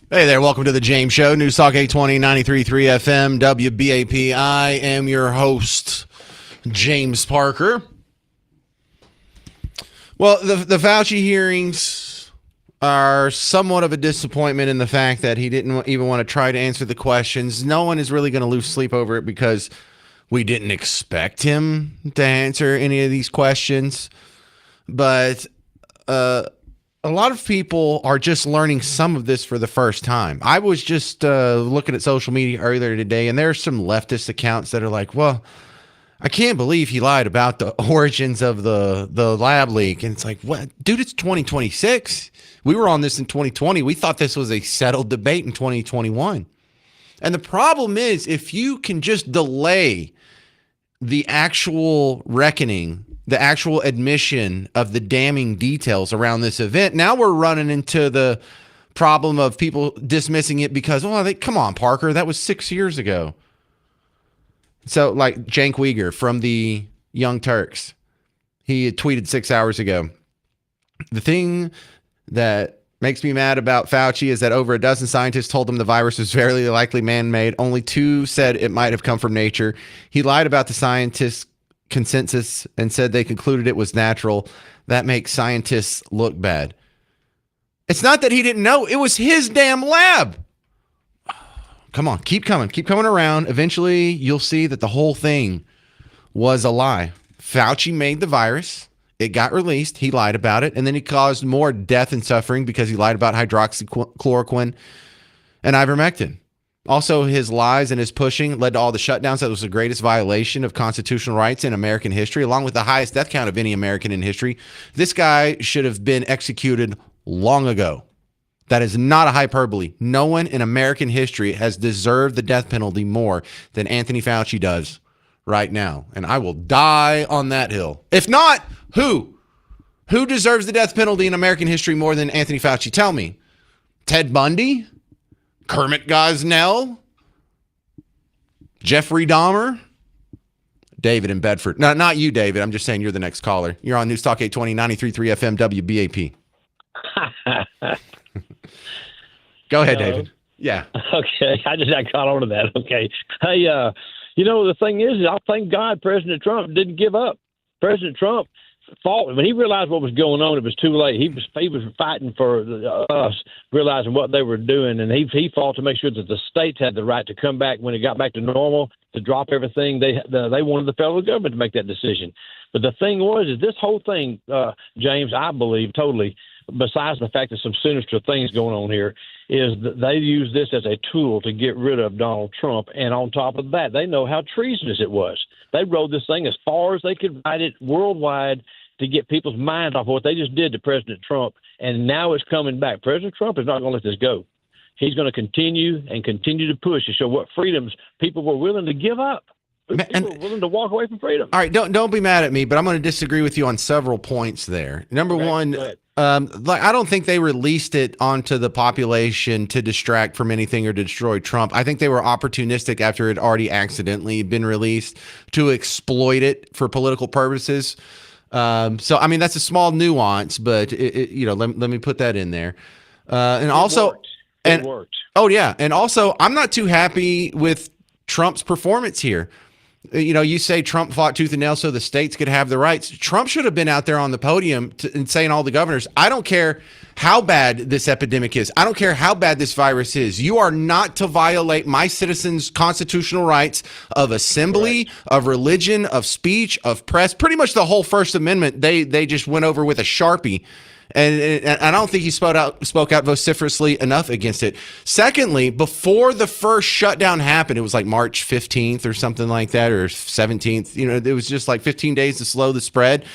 Hey there, welcome to the James Show, News Talk 820, 93.3 FM, WBAP. I am your host, James Parker. Well, the Fauci hearings are somewhat of a disappointment in the fact that he didn't even want to try to answer the questions. No one is really going to lose sleep over it because we didn't expect him to answer any of these questions. But a lot of people are just learning some of this for the first time. I was just looking at social media earlier today, and there are some leftist accounts that are like, well, I can't believe he lied about the origins of the lab leak. And it's like, what? Dude, it's 2026. We were on this in 2020. We thought this was a settled debate in 2021. And the problem is, if you can just delay the actual reckoning, the actual admission of the damning details around this event, now we're running into the problem of people dismissing it because, come on, Parker, that was 6 years ago. So like Cenk Uygur from the Young Turks, he had tweeted 6 hours ago, the thing that makes me mad about Fauci is that over a dozen scientists told him the virus was very likely man-made. Only 2 said it might have come from nature. He lied about the scientists' consensus and said they concluded it was natural. That makes scientists look bad. It's not that he didn't know. It was his damn lab. Come on, keep coming around. Eventually, you'll see that the whole thing was a lie. Fauci made the virus. It got released. He lied about it. And then he caused more death and suffering because he lied about hydroxychloroquine and ivermectin. Also, his lies and his pushing led to all the shutdowns. That was the greatest violation of constitutional rights in American history, along with the highest death count of any American in history. This guy should have been executed long ago. That is not a hyperbole. No one in American history has deserved the death penalty more than Anthony Fauci does right now. And I will die on that hill. If not, who? Who deserves the death penalty in American history more than Anthony Fauci? Tell me. Ted Bundy? Kermit Gosnell? Jeffrey Dahmer? David in Bedford. No, not you, David. I'm just saying you're the next caller. You're on News Talk 820, 93.3 FM, WBAP. Go ahead, David. Yeah. Okay. I just got caught on to that. Okay. Hey, the thing is I thank God President Trump didn't give up. President Trump fought when he realized what was going on. It was too late. He was fighting for us, realizing what they were doing, and he fought to make sure that the states had the right to come back when it got back to normal, to drop everything. They wanted the federal government to make that decision. But the thing is this whole thing, James, I believe totally, besides the fact that some sinister things going on here, is that they use this as a tool to get rid of Donald Trump. And on top of that, they know how treasonous it was. They rode this thing as far as they could ride it worldwide to get people's minds off what they just did to President Trump. And now it's coming back. President Trump is not going to let this go. He's going to continue to push to show what freedoms people were willing to give up. People were willing to walk away from freedom. All right, don't be mad at me, but I'm going to disagree with you on several points there. Number one, I don't think they released it onto the population to distract from anything or to destroy Trump. I think they were opportunistic after it already accidentally been released to exploit it for political purposes. So, I mean, that's a small nuance, but let me put that in there. And also, it worked. Oh yeah, and also, I'm not too happy with Trump's performance here. You say Trump fought tooth and nail so the states could have the rights. Trump should have been out there on the podium and saying all the governors, I don't care how bad this epidemic is. I don't care how bad this virus is. You are not to violate my citizens' constitutional rights of assembly, of religion, of speech, of press. Pretty much the whole First Amendment, they just went over with a Sharpie. And I don't think he spoke out vociferously enough against it. Secondly, before the first shutdown happened, it was like March 15th or something like that, or 17th. It was just like 15 days to slow the spread.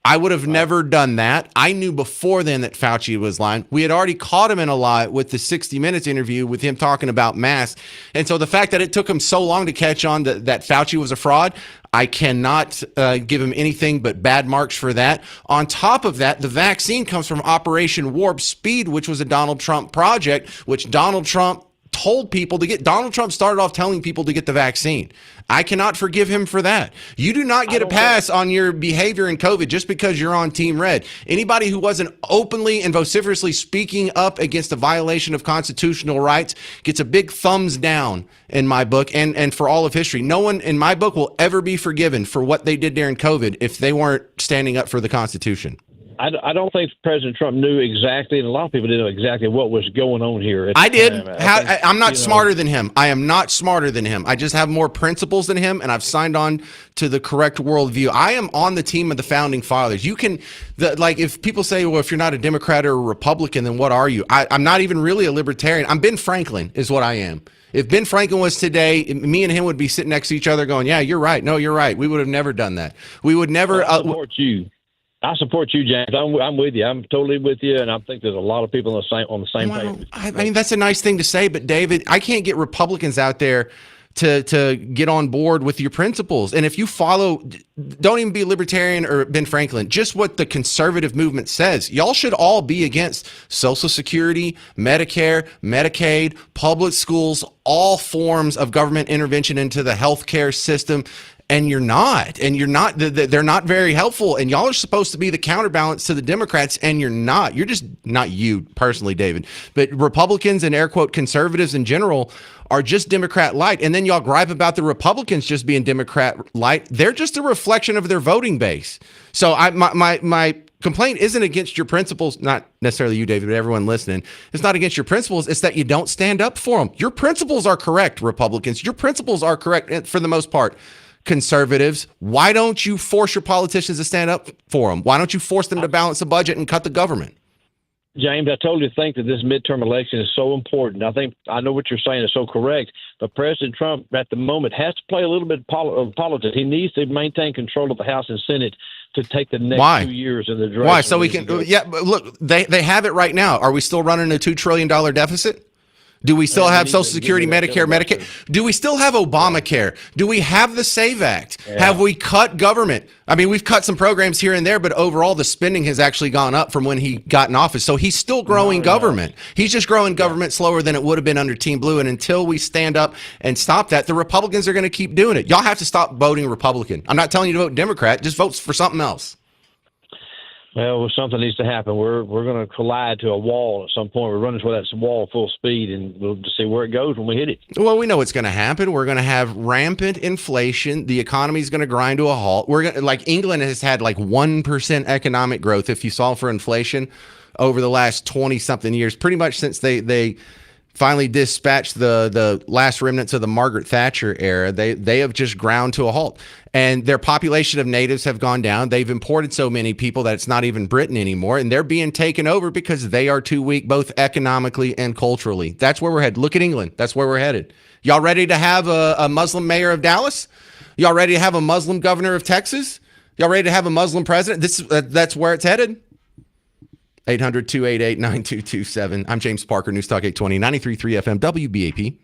I would have never done that. I knew before then that Fauci was lying. We had already caught him in a lie with the 60 Minutes interview with him talking about masks. And so the fact that it took him so long to catch on that Fauci was a fraud, I cannot give him anything but bad marks for that. On top of that, the vaccine comes from Operation Warp Speed, which was a Donald Trump project, which Donald Trump told people to get. Donald Trump started off telling people to get the vaccine. I cannot forgive him for that. You do not get a pass on your behavior in COVID just because you're on Team Red. Anybody who wasn't openly and vociferously speaking up against a violation of constitutional rights gets a big thumbs down in my book and for all of history. No one in my book will ever be forgiven for what they did during COVID if they weren't standing up for the Constitution. I don't think President Trump knew exactly, and a lot of people didn't know exactly what was going on here. I did. I'm not smarter than him. I am not smarter than him. I just have more principles than him, and I've signed on to the correct worldview. I am on the team of the founding fathers. You can, if people say, well, if you're not a Democrat or a Republican, then what are you? I'm not even really a libertarian. I'm Ben Franklin is what I am. If Ben Franklin was today, me and him would be sitting next to each other going, yeah, you're right. No, you're right. We would have never done that. We would never. I support you. I support you, James. I'm with you. I'm totally with you, and I think there's a lot of people on the same page. I mean, that's a nice thing to say, but David, I can't get Republicans out there to get on board with your principles. And if you follow, don't even be a libertarian or Ben Franklin, just what the conservative movement says. Y'all should all be against Social Security, Medicare, Medicaid, public schools, all forms of government intervention into the healthcare system. And you're not, they're not very helpful. And y'all are supposed to be the counterbalance to the Democrats, and you're not. You're just not you personally, David. But Republicans and air quote conservatives in general are just Democrat light. And then y'all gripe about the Republicans just being Democrat light. They're just a reflection of their voting base. So my complaint isn't against your principles, not necessarily you, David, but everyone listening. It's not against your principles. It's that you don't stand up for them. Your principles are correct, Republicans. Your principles are correct for the most part. Conservatives, why don't you force your politicians to stand up for them? Why don't you force them to balance the budget and cut the government? James, I totally think that this midterm election is so important. I know what you're saying is so correct, but President Trump at the moment has to play a little bit of politics. He needs to maintain control of the House and Senate to take the next 2 years in the direction. Why? So we can, but look, they have it right now. Are we still running a $2 trillion deficit? Do we still have Social Security, Medicare, Medicaid? Do we still have Obamacare? Do we have the SAVE Act? Yeah. Have we cut government? I mean, we've cut some programs here and there, but overall the spending has actually gone up from when he got in office. So he's still growing government. He's just growing government slower than it would have been under Team Blue. And until we stand up and stop that, the Republicans are going to keep doing it. Y'all have to stop voting Republican. I'm not telling you to vote Democrat. Just vote for something else. Well, something needs to happen. We're going to collide to a wall at some point. We're running toward that wall full speed, and we'll just see where it goes when we hit it. Well, we know what's going to happen. We're going to have rampant inflation. The economy is going to grind to a halt. We're going to, like England has had like 1% economic growth, if you solve for inflation, over the last 20-something years, pretty much since they finally dispatched the last remnants of the Margaret Thatcher era. They have just ground to a halt. And their population of natives have gone down. They've imported so many people that it's not even Britain anymore. And they're being taken over because they are too weak, both economically and culturally. That's where we're headed. Look at England. That's where we're headed. Y'all ready to have a Muslim mayor of Dallas? Y'all ready to have a Muslim governor of Texas? Y'all ready to have a Muslim president? That's where it's headed. 800-288-9227. I'm James Parker, News Talk 820, 93.3 FM, WBAP.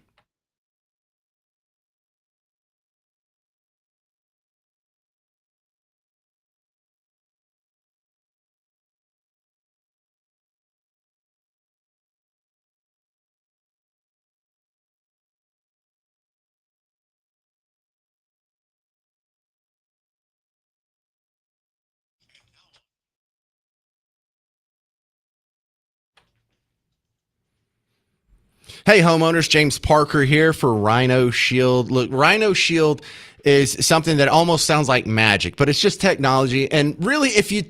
Hey, homeowners, James Parker here for Rhino Shield. Look, Rhino Shield is something that almost sounds like magic, but it's just technology. And really, if you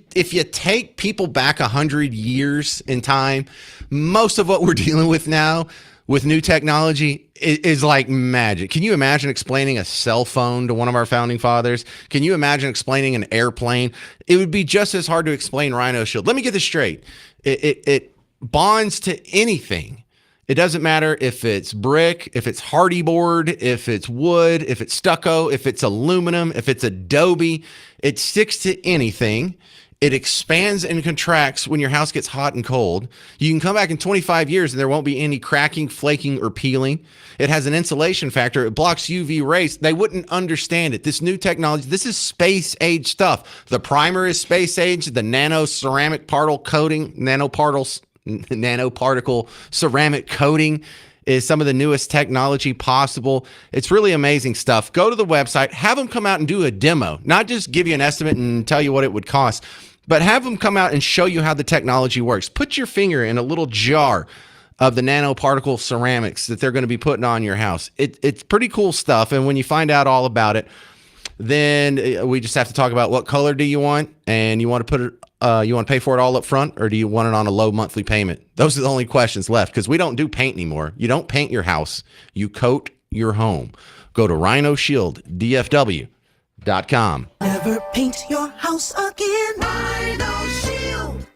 take people back 100 years in time, most of what we're dealing with now with new technology is like magic. Can you imagine explaining a cell phone to one of our founding fathers? Can you imagine explaining an airplane? It would be just as hard to explain Rhino Shield. Let me get this straight. It bonds to anything. It doesn't matter if it's brick, if it's hardy board, if it's wood, if it's stucco, if it's aluminum, if it's adobe. It sticks to anything. It expands and contracts when your house gets hot and cold. You can come back in 25 years and there won't be any cracking, flaking, or peeling. It has an insulation factor. It blocks UV rays. They wouldn't understand it. This new technology, this is space age stuff. The primer is space age. The nano ceramic particle coating, nanoparticle ceramic coating is some of the newest technology possible. It's really amazing stuff. Go to the website, have them come out and do a demo, not just give you an estimate and tell you what it would cost, but have them come out and show you how the technology works. Put your finger in a little jar of the nanoparticle ceramics that they're going to be putting on your house. It's pretty cool stuff. And when you find out all about it, then we just have to talk about what color do you want, and you want to put it, you want to pay for it all up front, or do you want it on a low monthly payment? Those are the only questions left, because we don't do paint anymore. You don't paint your house. You coat your home. Go to rhinoshielddfw.com. Never paint your house again. Rhino Shield.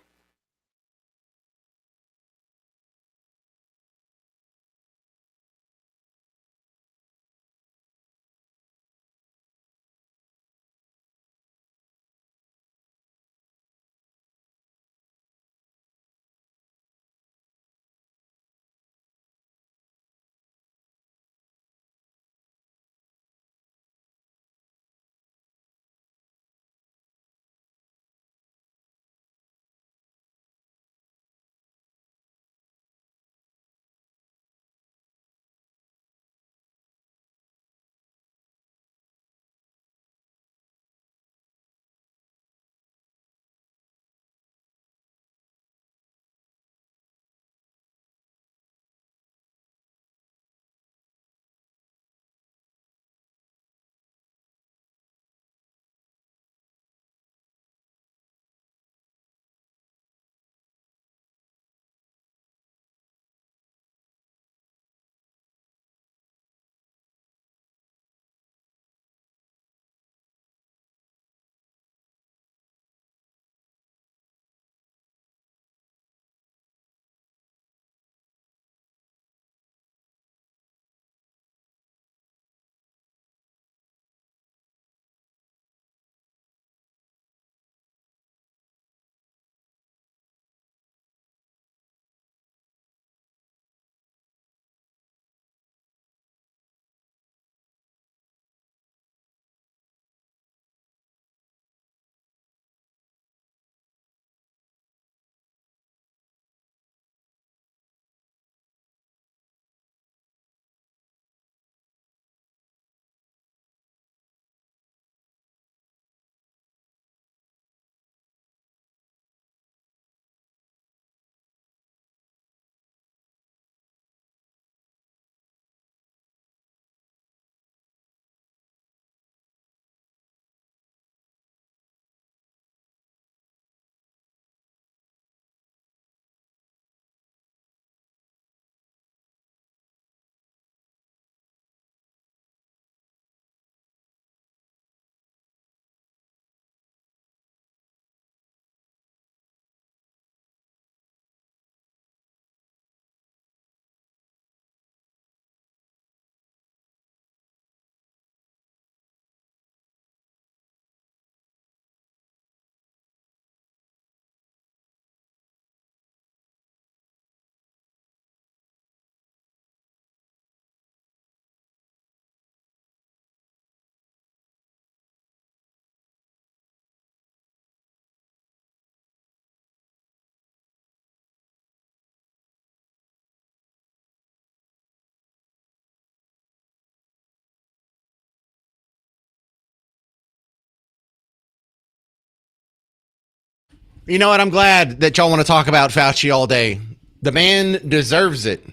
You know what? I'm glad that y'all want to talk about Fauci all day. The man deserves it.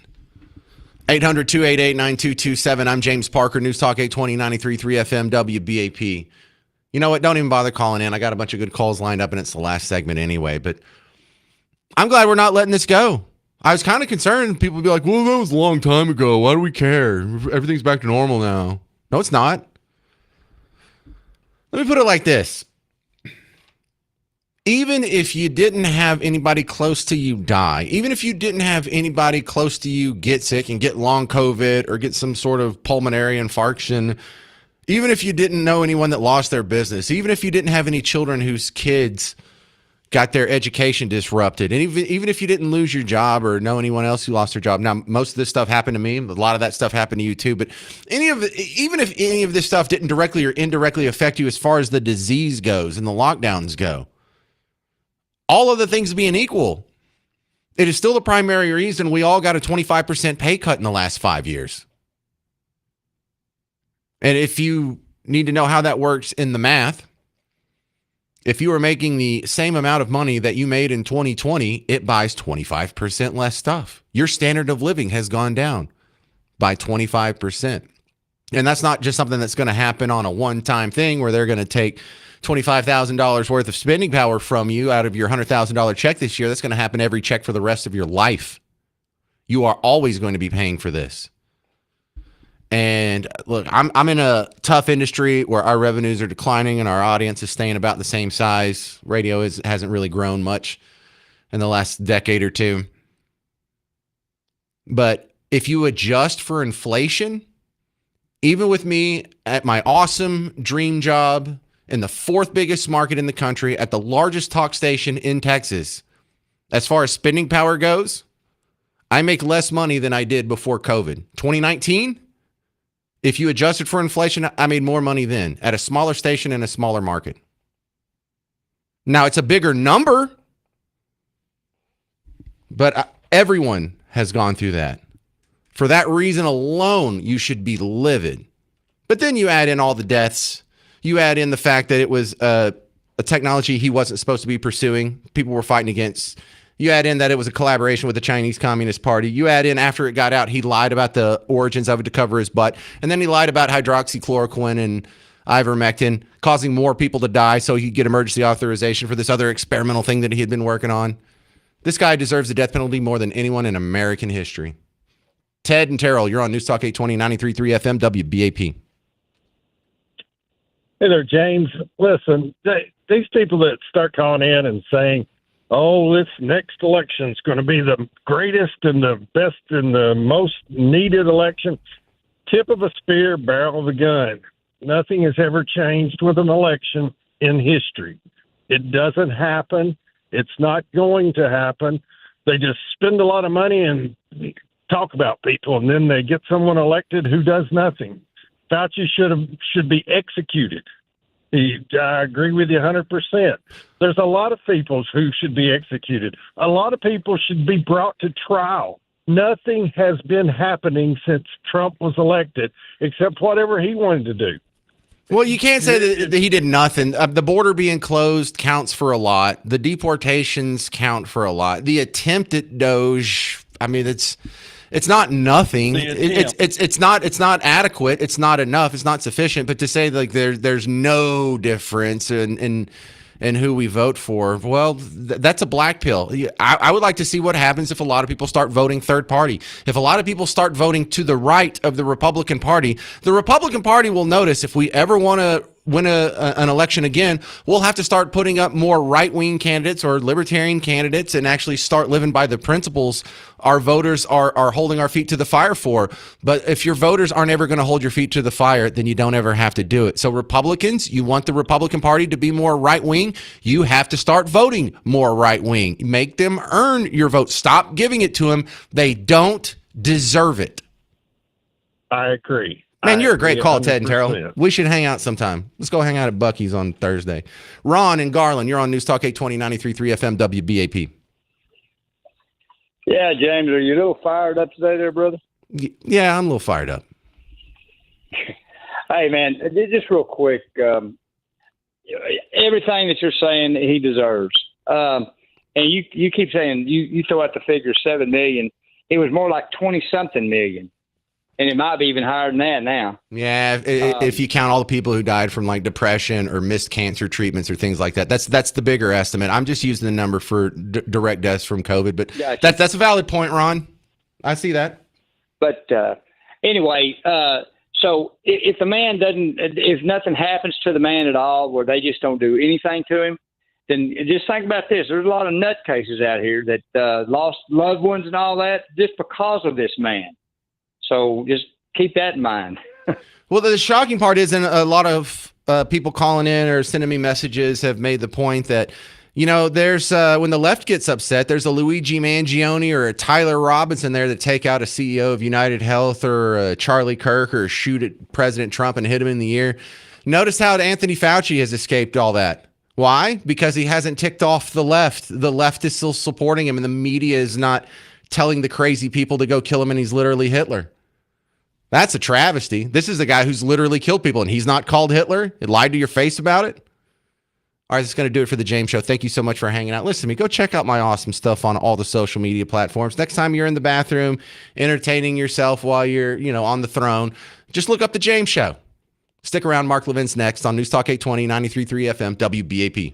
800-288-9227. I'm James Parker, News Talk 820 93.3 FM WBAP. You know what? Don't even bother calling in. I got a bunch of good calls lined up, and it's the last segment anyway. But I'm glad we're not letting this go. I was kind of concerned. People would be like, well, that was a long time ago. Why do we care? Everything's back to normal now. No, it's not. Let me put it like this. Even if you didn't have anybody close to you die, even if you didn't have anybody close to you get sick and get long COVID or get some sort of pulmonary infarction, even if you didn't know anyone that lost their business, even if you didn't have any children whose kids got their education disrupted, and even if you didn't lose your job or know anyone else who lost their job. Now, most of this stuff happened to me. A lot of that stuff happened to you too. But even if any of this stuff didn't directly or indirectly affect you as far as the disease goes and the lockdowns go, all of the things being equal, It is still the primary reason we all got a 25% pay cut in the last 5 years. And if you need to know how that works in the math, if you are making the same amount of money that you made in 2020, it buys 25% less stuff. Your standard of living has gone down by 25%. And that's not just something that's going to happen on a one-time thing where they're going to take $25,000 worth of spending power from you out of your $100,000 check this year. That's going to happen every check for the rest of your life. You are always going to be paying for this. And look, I'm in a tough industry where our revenues are declining and our audience is staying about the same size. Radio hasn't really grown much in the last decade or two. But if you adjust for inflation, even with me at my awesome dream job in the fourth biggest market in the country at the largest talk station in Texas, as far as spending power goes, I make less money than I did before COVID. 2019, if you adjusted for inflation, I made more money then at a smaller station in a smaller market. Now, it's a bigger number, but everyone has gone through that. For that reason alone, you should be livid. But then you add in all the deaths. You add in the fact that it was a technology he wasn't supposed to be pursuing. People were fighting against. You add in that it was a collaboration with the Chinese Communist Party. You add in after it got out, he lied about the origins of it to cover his butt. And then he lied about hydroxychloroquine and ivermectin, causing more people to die so he could get emergency authorization for this other experimental thing that he had been working on. This guy deserves the death penalty more than anyone in American history. Ted and Terrell, you're on News Talk 820, 93.3 FM, WBAP. Hey there, James. Listen, these people that start calling in and saying, oh, this next election is going to be the greatest and the best and the most needed election, tip of a spear, barrel of a gun. Nothing has ever changed with an election in history. It doesn't happen. It's not going to happen. They just spend a lot of money and talk about people, and then they get someone elected who does nothing. Fauci should be executed. I agree with you 100%. There's a lot of people who should be executed. A lot of people should be brought to trial. Nothing has been happening since Trump was elected except whatever he wanted to do. Well, you can't say that he did nothing. The border being closed counts for a lot. The deportations count for a lot. The attempt at Doge, I mean, it's not nothing. It's not adequate. It's not enough. It's not sufficient. But to say like there's no difference in who we vote for, well, that's a black pill. I would like to see what happens if a lot of people start voting third party. If a lot of people start voting to the right of the Republican Party, the Republican Party will notice if we ever want to win an election again, we'll have to start putting up more right-wing candidates or libertarian candidates and actually start living by the principles our voters are holding our feet to the fire for. But if your voters aren't ever going to hold your feet to the fire, then you don't ever have to do it. So Republicans, you want the Republican Party to be more right-wing, you have to start voting more right-wing. Make them earn your vote. Stop giving it to them. They don't deserve it. I agree. Man, you're a great call, Ted and Terrell. We should hang out sometime. Let's go hang out at Buc-ee's on Thursday. Ron and Garland, you're on News Talk 820, 93.3 FM, WBAP. Yeah, James, are you a little fired up today there, brother? Yeah, I'm a little fired up. Hey, man, just real quick. Everything that you're saying he deserves. And you keep saying, you throw out the figure 7 million. It was more like 20-something million. And it might be even higher than that now. Yeah, if you count all the people who died from like depression or missed cancer treatments or things like that, that's the bigger estimate. I'm just using the number for direct deaths from COVID, but gotcha. that's a valid point, Ron. I see that. But anyway, so if the man if nothing happens to the man at all, where they just don't do anything to him, then just think about this. There's a lot of nutcases out here that lost loved ones and all that just because of this man. So just keep that in mind. Well, the shocking part is, a lot of people calling in or sending me messages have made the point that, you know, there's when the left gets upset, there's a Luigi Mangione or a Tyler Robinson there that take out a CEO of United Health or a Charlie Kirk or shoot at President Trump and hit him in the ear. Notice how Anthony Fauci has escaped all that. Why? Because he hasn't ticked off the left. The left is still supporting him, and the media is not telling the crazy people to go kill him, and he's literally Hitler. That's a travesty. This is the guy who's literally killed people, and he's not called Hitler. He lied to your face about it. All right, that's going to do it for the James Show. Thank you so much for hanging out. Listen to me. Go check out my awesome stuff on all the social media platforms. Next time you're in the bathroom entertaining yourself while you're, on the throne, just look up the James Show. Stick around. Mark Levin's next on News Talk 820, 93.3 FM, WBAP.